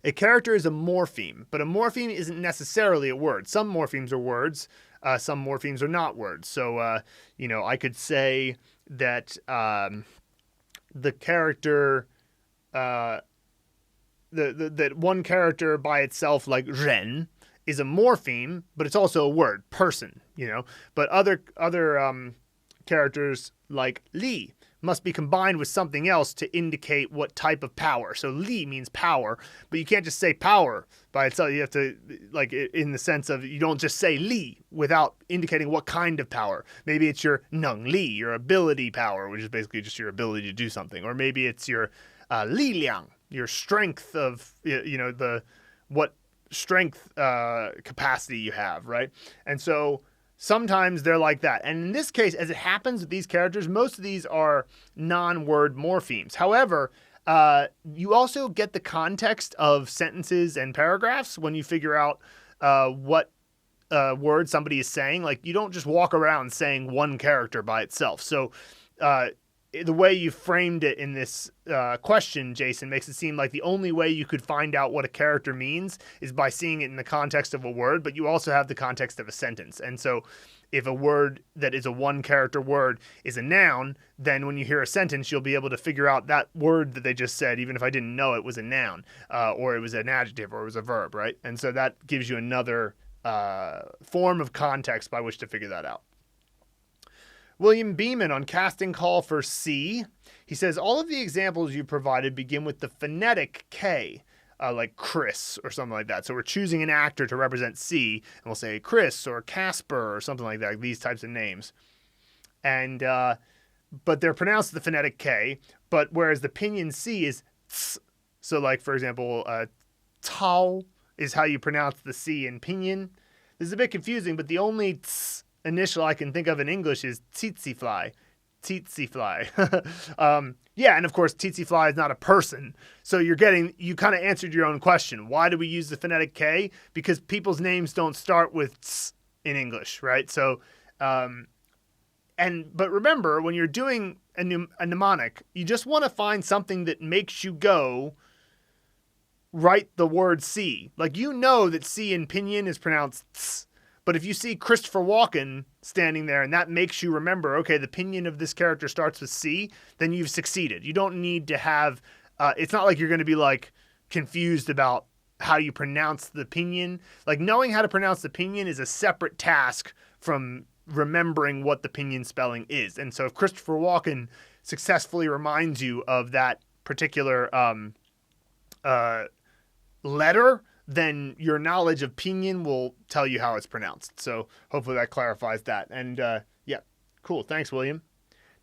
A character is a morpheme, but a morpheme isn't necessarily a word. Some morphemes are words. Some morphemes are not words. So, I could say that the character, that one character by itself, like 人, is a morpheme, but it's also a word, person, But other characters like 力 must be combined with something else to indicate what type of power. So 力 means power, but you can't just say power by itself. You have to, like, in the sense of you don't just say 力 without indicating what kind of power. Maybe it's your 能力, your ability power, which is basically just your ability to do something. Or maybe it's your 力量, your strength of, what strength capacity you have, right? And so sometimes they're like that. And in this case, as it happens with these characters, most of these are non-word morphemes. However, you also get the context of sentences and paragraphs when you figure out what word somebody is saying. Like, you don't just walk around saying one character by itself. So the way you framed it in this question, Jason, makes it seem like the only way you could find out what a character means is by seeing it in the context of a word, but you also have the context of a sentence. And so if a word that is a one-character word is a noun, then when you hear a sentence, you'll be able to figure out that word that they just said, even if I didn't know it was a noun, or it was an adjective, or it was a verb, right? And so that gives you another form of context by which to figure that out. William Beeman on Casting Call for C. He says, all of the examples you provided begin with the phonetic K, like Chris or something like that. So we're choosing an actor to represent C, and we'll say Chris or Casper or something like that, these types of names. And but they're pronounced the phonetic K, but whereas the pinyin C is ts. So like, for example, Tao is how you pronounce the C in pinyin. This is a bit confusing, but the only ts initial I can think of in English is tsetse fly, tsetse fly. Yeah, and of course, tsetse fly is not a person. So you kind of answered your own question. Why do we use the phonetic K? Because people's names don't start with ts in English, right? So, but remember, when you're doing a mnemonic, you just want to find something that makes you go write the word C. Like, you know that C in pinyin is pronounced ts. But if you see Christopher Walken standing there and that makes you remember, okay, the pinyin of this character starts with C, then you've succeeded. You don't need to have, it's not like you're going to be like confused about how you pronounce the pinyin. Like, knowing how to pronounce the pinyin is a separate task from remembering what the pinyin spelling is. And so if Christopher Walken successfully reminds you of that particular letter, then your knowledge of pinyin will tell you how it's pronounced. So hopefully that clarifies that. And yeah, cool. Thanks, William.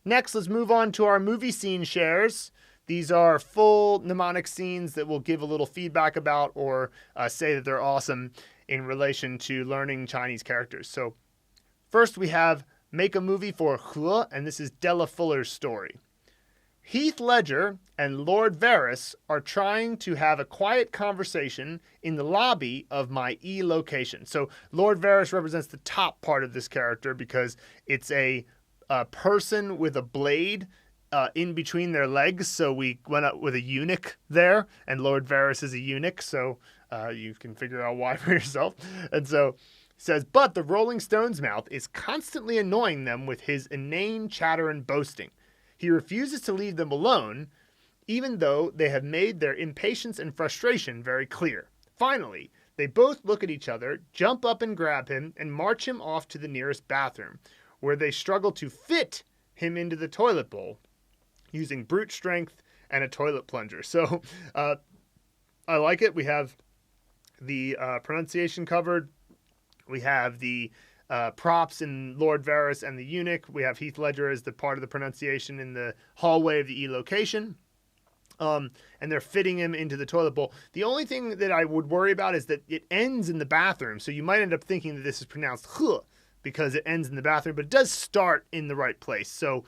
Next, let's move on to our movie scene shares. These are full mnemonic scenes that we'll give a little feedback about or say that they're awesome in relation to learning Chinese characters. So first we have Make a Movie for He, and this is Della Fuller's story. Heath Ledger and Lord Varys are trying to have a quiet conversation in the lobby of my E location. So Lord Varys represents the top part of this character because it's a person with a blade in between their legs. So we went up with a eunuch there, and Lord Varys is a eunuch. So you can figure out why for yourself. And so it says, but the Rolling Stones mouth is constantly annoying them with his inane chatter and boasting. He refuses to leave them alone, even though they have made their impatience and frustration very clear. Finally, they both look at each other, jump up and grab him, and march him off to the nearest bathroom, where they struggle to fit him into the toilet bowl, using brute strength and a toilet plunger. So I like it. We have the pronunciation covered. We have the props in Lord Varys and the eunuch. We have Heath Ledger as the part of the pronunciation in the hallway of the E location. And they're fitting him into the toilet bowl. The only thing that I would worry about is that it ends in the bathroom. So you might end up thinking that this is pronounced He because it ends in the bathroom, but it does start in the right place. So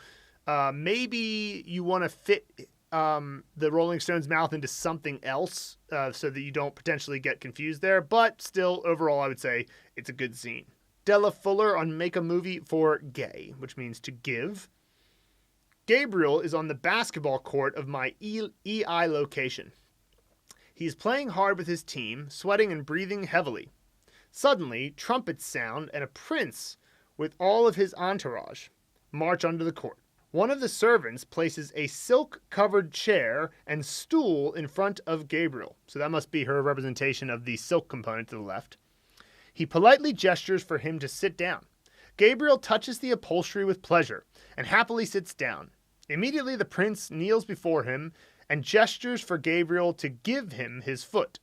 maybe you want to fit the Rolling Stones mouth into something else so that you don't potentially get confused there. But still, overall, I would say it's a good scene. Della Fuller on Make a Movie for Gay, which means to give. Gabriel is on the basketball court of my EI location. He is playing hard with his team, sweating and breathing heavily. Suddenly, trumpets sound and a prince with all of his entourage march onto the court. One of the servants places a silk-covered chair and stool in front of Gabriel. So that must be her representation of the silk component to the left. He politely gestures for him to sit down. Gabriel touches the upholstery with pleasure and happily sits down. Immediately the prince kneels before him and gestures for Gabriel to give him his foot.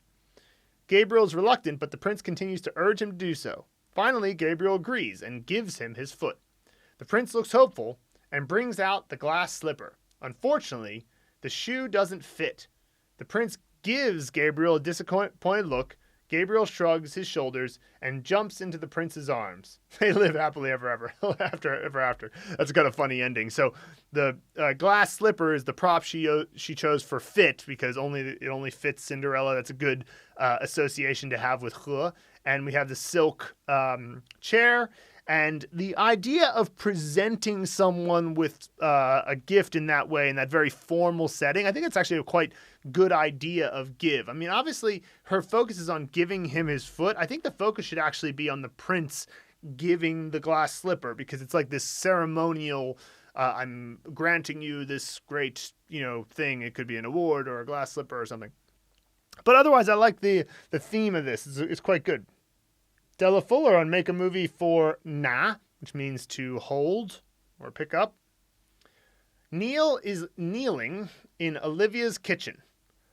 Gabriel is reluctant, but the prince continues to urge him to do so. Finally, Gabriel agrees and gives him his foot. The prince looks hopeful and brings out the glass slipper. Unfortunately, the shoe doesn't fit. The prince gives Gabriel a disappointed look. Gabriel shrugs his shoulders and jumps into the prince's arms. They live happily ever after. That's kind of funny ending. So the glass slipper is the prop she chose for fit because it only fits Cinderella. That's a good association to have with He. And we have the silk chair. And the idea of presenting someone with a gift in that way, in that very formal setting, I think it's actually a quite good idea of give. I mean, obviously, her focus is on giving him his foot. I think the focus should actually be on the prince giving the glass slipper because it's like this ceremonial, I'm granting you this great, thing. It could be an award or a glass slipper or something. But otherwise, I like the theme of this. It's quite good. Della Fuller on Make a Movie for Na, which means to hold or pick up. Neil is kneeling in Olivia's kitchen,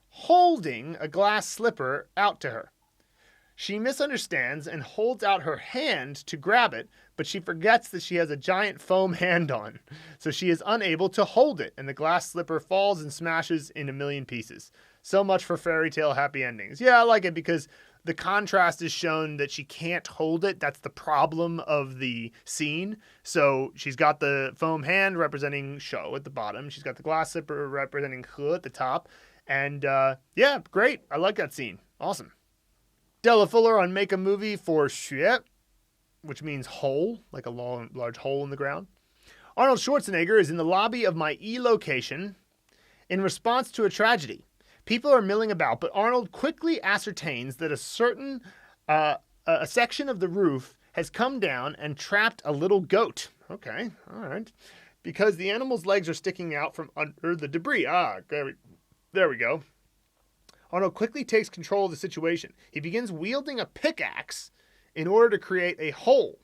holding a glass slipper out to her. She misunderstands and holds out her hand to grab it, but she forgets that she has a giant foam hand on, so she is unable to hold it, and the glass slipper falls and smashes in a million pieces. So much for fairy tale happy endings. Yeah, I like it because the contrast is shown that she can't hold it. That's the problem of the scene. So she's got the foam hand representing shou at the bottom. She's got the glass slipper representing he at the top. And yeah, great. I like that scene. Awesome. Della Fuller on Make a Movie for xuě, which means hole, like a large hole in the ground. Arnold Schwarzenegger is in the lobby of my location in response to a tragedy. People are milling about, but Arnold quickly ascertains that a certain a section of the roof has come down and trapped a little goat. Okay, all right. Because the animal's legs are sticking out from under the debris. There we go. Arnold quickly takes control of the situation. He begins wielding a pickaxe in order to create a hole.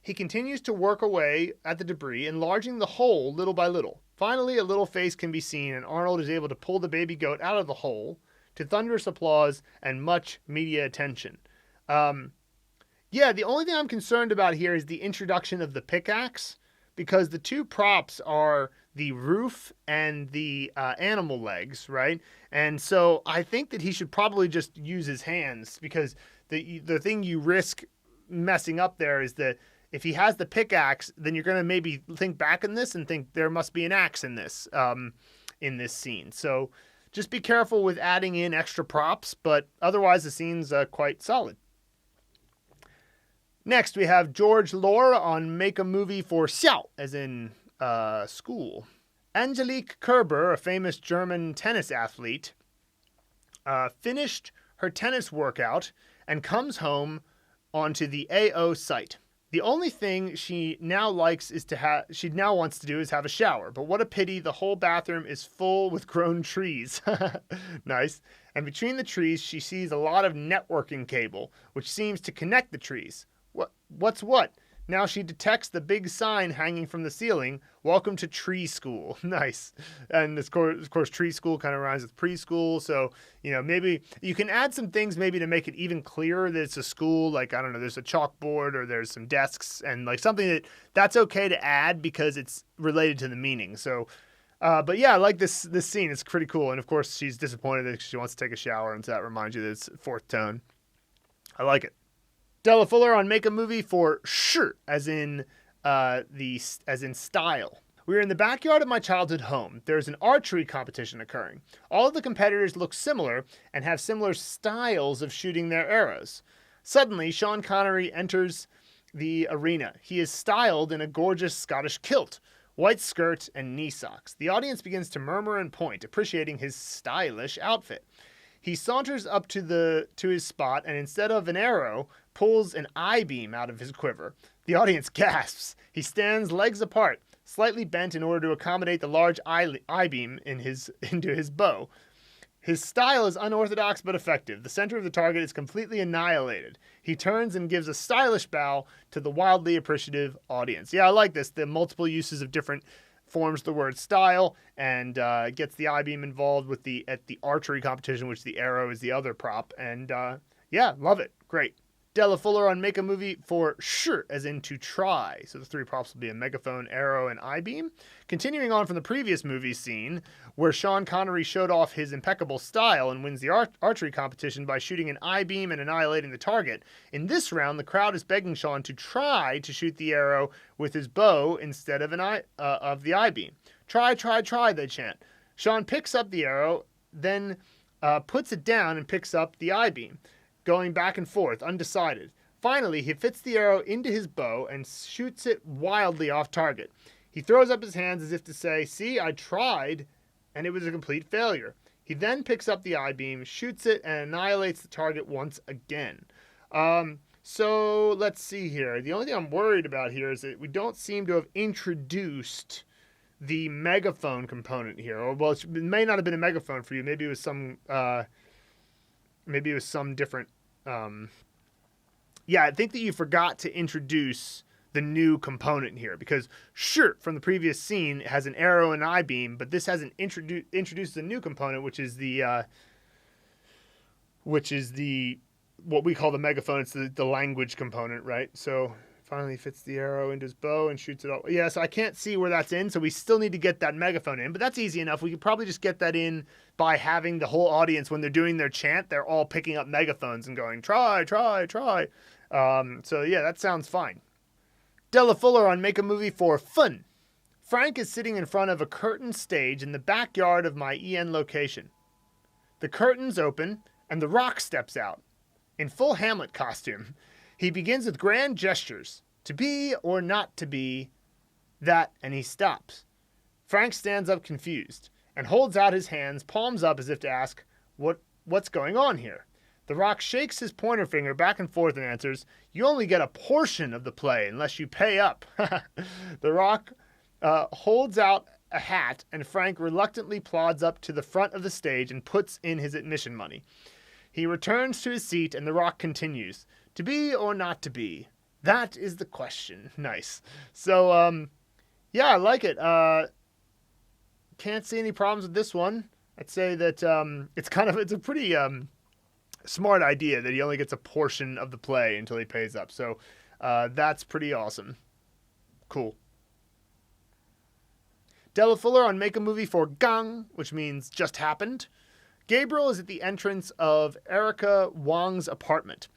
He continues to work away at the debris, enlarging the hole little by little. Finally, a little face can be seen, and Arnold is able to pull the baby goat out of the hole to thunderous applause and much media attention. Yeah, the only thing I'm concerned about here is the introduction of the pickaxe, because the two props are the roof and the animal legs, right? And so I think that he should probably just use his hands, because the thing you risk messing up there is that if he has the pickaxe, then you're going to maybe think back in this and think there must be an axe in this scene. So just be careful with adding in extra props, but otherwise the scene's quite solid. Next, we have George Laura on Make a Movie for xiao, as in school. Angelique Kerber, a famous German tennis athlete, finished her tennis workout and comes home onto the AO site. The only thing she now wants to do is have a shower. But what a pity, the whole bathroom is full with grown trees. Nice. And between the trees, she sees a lot of networking cable, which seems to connect the trees. What's what? Now she detects the big sign hanging from the ceiling, "Welcome to Tree School." Nice. And of course, Tree School kind of rhymes with preschool. So, maybe you can add some things maybe to make it even clearer that it's a school. Like, I don't know, there's a chalkboard or there's some desks and like something that's okay to add because it's related to the meaning. So, but yeah, I like this scene. It's pretty cool. And of course, she's disappointed that she wants to take a shower. And so that reminds you that it's fourth tone. I like it. Della Fuller on Make a Movie for shi, as in style. We are in the backyard of my childhood home. There's an archery competition occurring. All of the competitors look similar and have similar styles of shooting their arrows. Suddenly, Sean Connery enters the arena. He is styled in a gorgeous Scottish kilt, white skirt, and knee socks. The audience begins to murmur and point, appreciating his stylish outfit. He saunters up to his spot and instead of an arrow, pulls an I-beam out of his quiver. The audience gasps. He stands legs apart, slightly bent in order to accommodate the large I-beam into his bow. His style is unorthodox but effective. The center of the target is completely annihilated. He turns and gives a stylish bow to the wildly appreciative audience. Yeah, I like this. The multiple uses of different forms the word style and gets the I-beam involved at the archery competition, which the arrow is the other prop. And yeah, love it. Great. Della Fuller on Make a Movie for shi, as in to try. So the three props will be a megaphone, arrow, and I-beam. Continuing on from the previous movie scene, where Sean Connery showed off his impeccable style and wins the archery competition by shooting an I-beam and annihilating the target. In this round, the crowd is begging Sean to try to shoot the arrow with his bow instead of of the I-beam. Try, try, try, they chant. Sean picks up the arrow, then puts it down and picks up the I-beam, going back and forth, undecided. Finally, he fits the arrow into his bow and shoots it wildly off target. He throws up his hands as if to say, "See, I tried, and it was a complete failure." He then picks up the I-beam, shoots it, and annihilates the target once again. So let's see here. The only thing I'm worried about here is that we don't seem to have introduced the megaphone component here. Or, well, it may not have been a megaphone for you. Maybe it was some different. Yeah, I think that you forgot to introduce the new component here, because sure, from the previous scene, it has an arrow and an I-beam, but this hasn't introduced the new component, which is the what we call the megaphone. It's the language component, right? So Finally fits the arrow into his bow and shoots it all. Yeah, so I can't see where that's in, so we still need to get that megaphone in, but that's easy enough. We could probably just get that in by having the whole audience, when they're doing their chant, they're all picking up megaphones and going, try, try, try. So yeah, that sounds fine. Della Fuller on Make a Movie for Fun. Frank is sitting in front of a curtained stage in the backyard of my EN location. The curtains open, and The Rock steps out, in full Hamlet costume. He begins with grand gestures, to be or not to be, that, and he stops. Frank stands up confused, and holds out his hands, palms up as if to ask, what's going on here? The Rock shakes his pointer finger back and forth and answers, you only get a portion of the play unless you pay up. The Rock holds out a hat, and Frank reluctantly plods up to the front of the stage and puts in his admission money. He returns to his seat, and The Rock continues, to be or not to be? That is the question. Nice. So, yeah, I like it. Can't see any problems with this one. I'd say that it's a pretty smart idea that he only gets a portion of the play until he pays up. So that's pretty awesome. Cool. Della Fuller on Make a Movie for Gang, which means just happened. Gabriel is at the entrance of Erica Wang's apartment.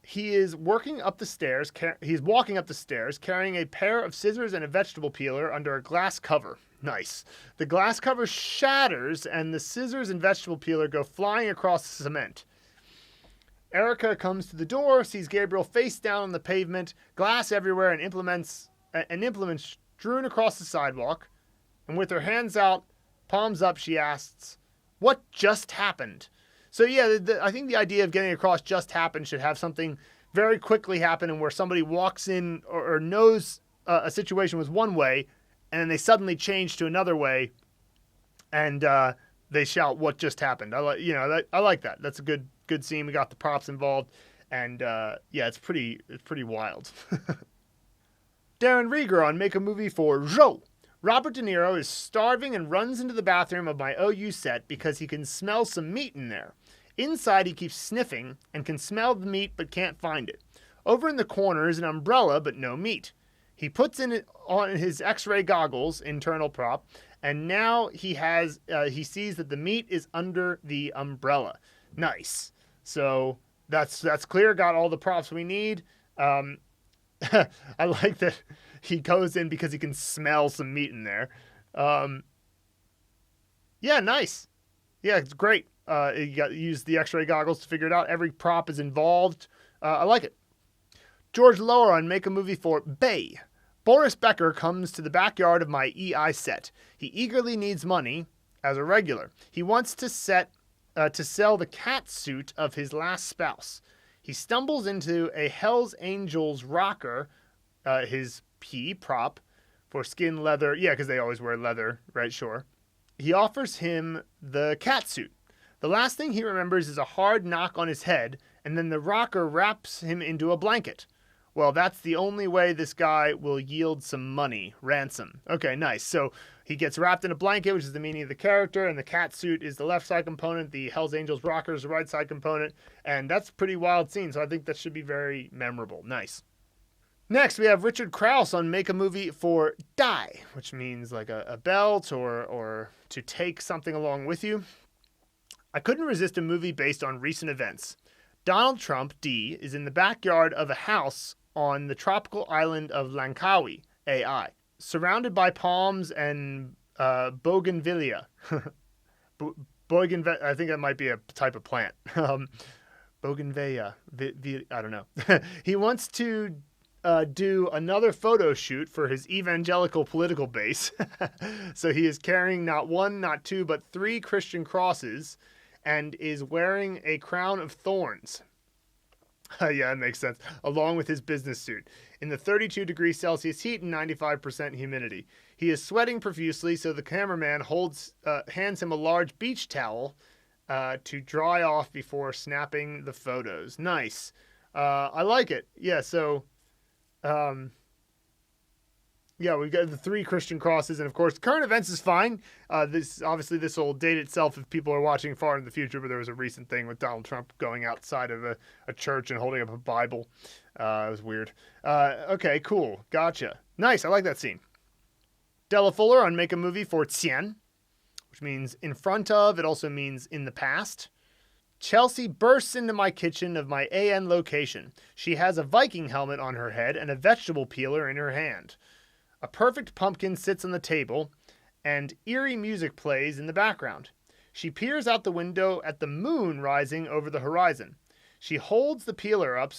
He is walking up the stairs carrying a pair of scissors and a vegetable peeler under a glass cover. Nice. The glass cover shatters, and the scissors and vegetable peeler go flying across the cement. Erica comes to the door, sees Gabriel face down on the pavement, glass everywhere, and implements strewn across the sidewalk. And with her hands out, palms up, she asks, "What just happened?" So yeah, I think the idea of getting across just happened should have something very quickly happen, and where somebody walks in or knows a situation was one way, and then they suddenly change to another way, and they shout, "What just happened?" I like that. That's a good scene. We got the props involved, and yeah, it's pretty wild. Darren Rieger on Make a Movie for Zhou. Robert De Niro is starving and runs into the bathroom of my OU set because he can smell some meat in there. Inside, he keeps sniffing and can smell the meat but can't find it. Over in the corner is an umbrella but no meat. He puts on his X-ray goggles, internal prop, and now he sees that the meat is under the umbrella. Nice. So that's clear. Got all the props we need. I like that he goes in because he can smell some meat in there. Yeah, nice. Yeah, it's great. You got to use the X-ray goggles to figure it out. Every prop is involved. I like it. George Lower on Make a Movie for Bay. Boris Becker comes to the backyard of my EI set. He eagerly needs money as a regular. He wants to sell the cat suit of his last spouse. He stumbles into a Hell's Angels rocker, his P prop for skin leather. Yeah, because they always wear leather, right? Sure. He offers him the cat suit. The last thing he remembers is a hard knock on his head, and then the rocker wraps him into a blanket. Well, that's the only way this guy will yield some money. Ransom. Okay, nice. So he gets wrapped in a blanket, which is the meaning of the character, and the cat suit is the left side component. The Hells Angels rocker is the right side component, and that's a pretty wild scene, so I think that should be very memorable. Nice. Next, we have Richard Krause on Make a Movie for Die, which means like a belt or to take something along with you. I couldn't resist a movie based on recent events. Donald Trump, D, is in the backyard of a house on the tropical island of Langkawi, AI, surrounded by palms and bougainvillea. Bougainvillea, I think that might be a type of plant. Bougainvillea, I don't know. He wants to do another photo shoot for his evangelical political base. So he is carrying not one, not two, but 3 Christian crosses and is wearing a crown of thorns. Yeah, that makes sense. Along with his business suit. In the 32 degrees Celsius heat and 95% humidity. He is sweating profusely, so the cameraman hands him a large beach towel to dry off before snapping the photos. Nice. I like it. Yeah, so Yeah, we've got the 3 Christian crosses, and of course, current events is fine. This will date itself if people are watching far in the future, but there was a recent thing with Donald Trump going outside of a church and holding up a Bible. It was weird. Okay, cool. Gotcha. Nice. I like that scene. Della Fuller on Make a Movie for Tian, which means in front of. It also means in the past. Chelsea bursts into my kitchen of my AN location. She has a Viking helmet on her head and a vegetable peeler in her hand. A perfect pumpkin sits on the table, and eerie music plays in the background. She peers out the window at the moon rising over the horizon. She holds the peeler up,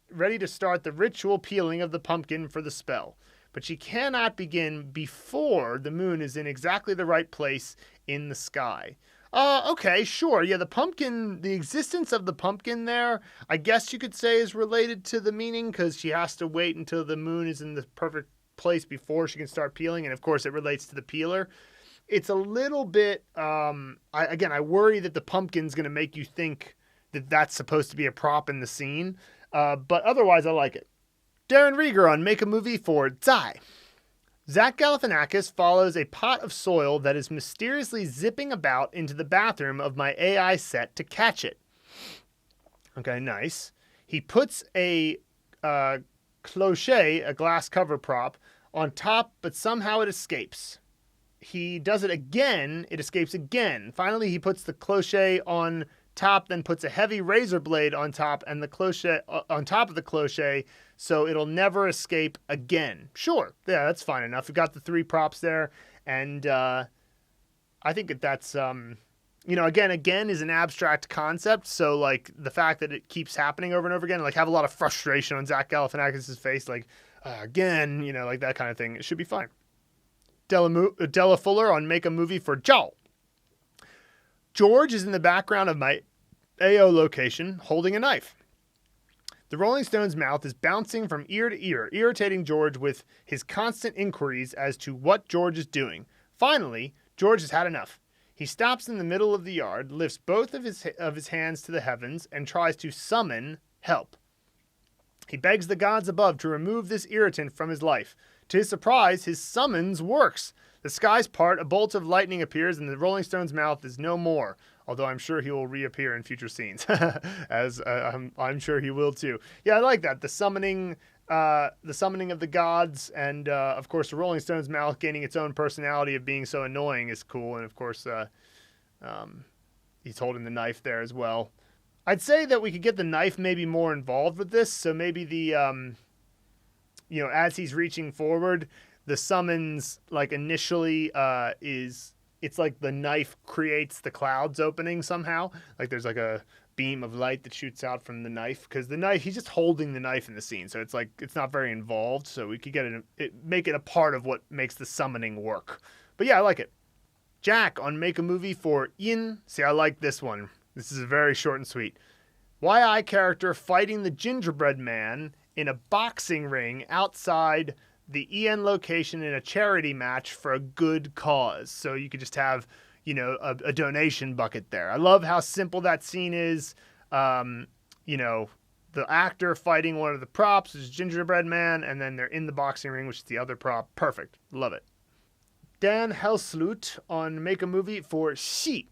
ready to start the ritual peeling of the pumpkin for the spell. But she cannot begin before the moon is in exactly the right place in the sky. Okay, sure. Yeah, the existence of the pumpkin there, I guess you could say is related to the meaning, because she has to wait until the moon is in the perfect place before she can start peeling, and of course it relates to the peeler. It's a little bit I worry that the pumpkin's going to make you think that that's supposed to be a prop in the scene, but otherwise I like it. Darren Rieger on Make a Movie for Zai. Zach Galifianakis follows a pot of soil that is mysteriously zipping about into the bathroom of my AI set to catch it. Okay, nice. He puts a cloche, a glass cover prop, on top, but somehow it escapes. He does it again, it escapes again. Finally, he puts the cloche on top, then puts a heavy razor blade on top and the cloche on top of the cloche, so it'll never escape again. Sure, yeah, that's fine enough. We've got the 3 props there, and I think that's again is an abstract concept, so like the fact that it keeps happening over and over again, like have a lot of frustration on Zach Galifianakis' face, like again, like that kind of thing. It should be fine. Della Fuller on Make a Movie for Zhao. George is in the background of my AO location holding a knife. The Rolling Stones' mouth is bouncing from ear to ear, irritating George with his constant inquiries as to what George is doing. Finally, George has had enough. He stops in the middle of the yard, lifts both of his hands to the heavens, and tries to summon help. He begs the gods above to remove this irritant from his life. To his surprise, his summons works. The skies part, a bolt of lightning appears, and the Rolling Stone's mouth is no more, although I'm sure he will reappear in future scenes, as I'm sure he will too. Yeah, I like that. The summoning of the gods, and of course the Rolling Stone's mouth gaining its own personality of being so annoying is cool, and of course he's holding the knife there as well. I'd say that we could get the knife maybe more involved with this, so maybe the as he's reaching forward, the summons, like, initially it's like the knife creates the clouds opening somehow. Like there's like a beam of light that shoots out from the knife, because the knife, he's just holding the knife in the scene, so it's like it's not very involved, so we could make it a part of what makes the summoning work. But yeah, I like it. Jack on Make a Movie for Yin. See, I like this one. This is very short and sweet. YI character fighting the gingerbread man in a boxing ring outside the EN location in a charity match for a good cause. So you could just have, a donation bucket there. I love how simple that scene is. The actor fighting one of the props is gingerbread man, and then they're in the boxing ring, which is the other prop. Perfect. Love it. Dan Helsloot on Make a Movie for Xi,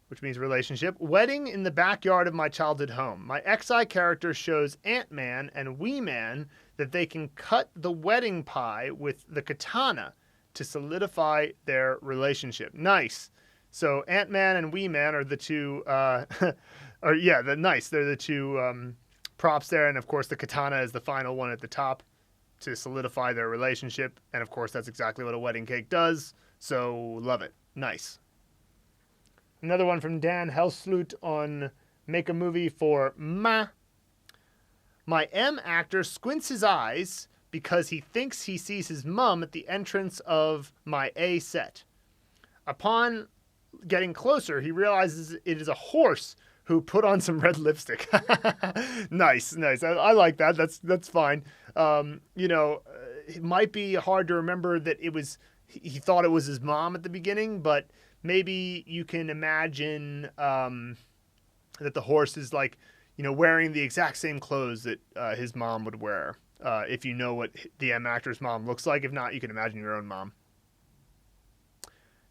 which means relationship. Wedding in the backyard of my childhood home. My XI character shows Ant-Man and Wee-Man that they can cut the wedding pie with the katana to solidify their relationship. Nice. So Ant-Man and Wee-Man are the two, They're the two props there. And of course the katana is the final one at the top to solidify their relationship. And of course that's exactly what a wedding cake does. So love it. Nice. Another one from Dan Helsloot on Make a Movie for Ma. My M actor squints his eyes because he thinks he sees his mum at the entrance of my A set. Upon getting closer, he realizes it is a horse who put on some red lipstick. Nice. I like that. That's fine. It might be hard to remember that he thought it was his mom at the beginning, but maybe you can imagine that the horse is wearing the exact same clothes that his mom would wear. if you know what the M actor's mom looks like. If not, you can imagine your own mom.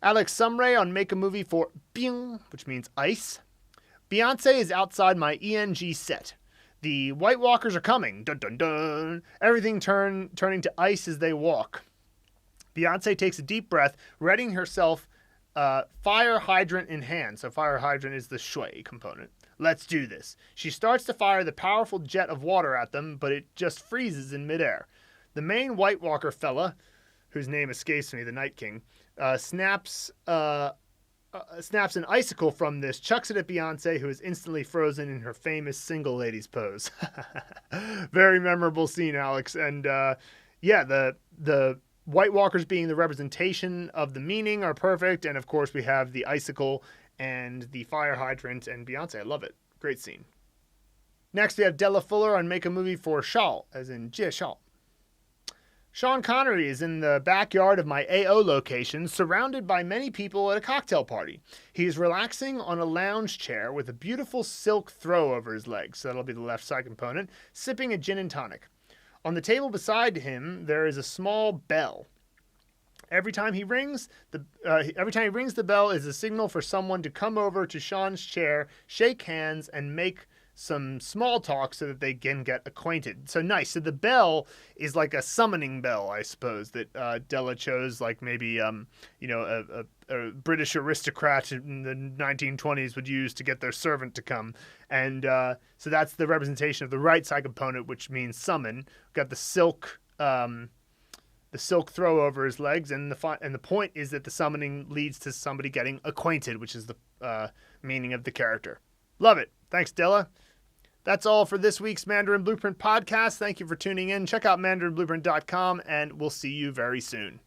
Alex Sumray on Make a Movie for Bing, which means ice. Beyonce is outside my ENG set. The White Walkers are coming. Dun dun dun. Everything turning to ice as they walk. Beyonce takes a deep breath, readying herself, fire hydrant in hand. So fire hydrant is the suǒyǐ component. Let's do this. She starts to fire the powerful jet of water at them, but it just freezes in midair. The main White Walker fella, whose name escapes me, the Night King, snaps an icicle from this, chucks it at Beyonce, who is instantly frozen in her famous single ladies pose. Very memorable scene, Alex. And the White Walkers being the representation of the meaning are perfect. And of course, we have the icicle and the fire hydrant and Beyonce. I love it. Great scene. Next, we have Della Fuller on Make a Movie for Shao, as in Jie Shao. Sean Connery is in the backyard of my AO location, surrounded by many people at a cocktail party. He is relaxing on a lounge chair with a beautiful silk throw over his legs, so that'll be the left side component, sipping a gin and tonic. On the table beside him, there is a small bell. Every time he rings, the bell is a signal for someone to come over to Sean's chair, shake hands, and make some small talk so that they can get acquainted. So nice. So the bell is like a summoning bell, I suppose, that Della chose, like maybe a British aristocrat in the 1920s would use to get their servant to come. And so that's the representation of the right side component, which means summon. We've got the silk throw over his legs, and the point is that the summoning leads to somebody getting acquainted, which is the meaning of the character. Love it. Thanks, Della. That's all for this week's Mandarin Blueprint podcast. Thank you for tuning in. Check out mandarinblueprint.com, and we'll see you very soon.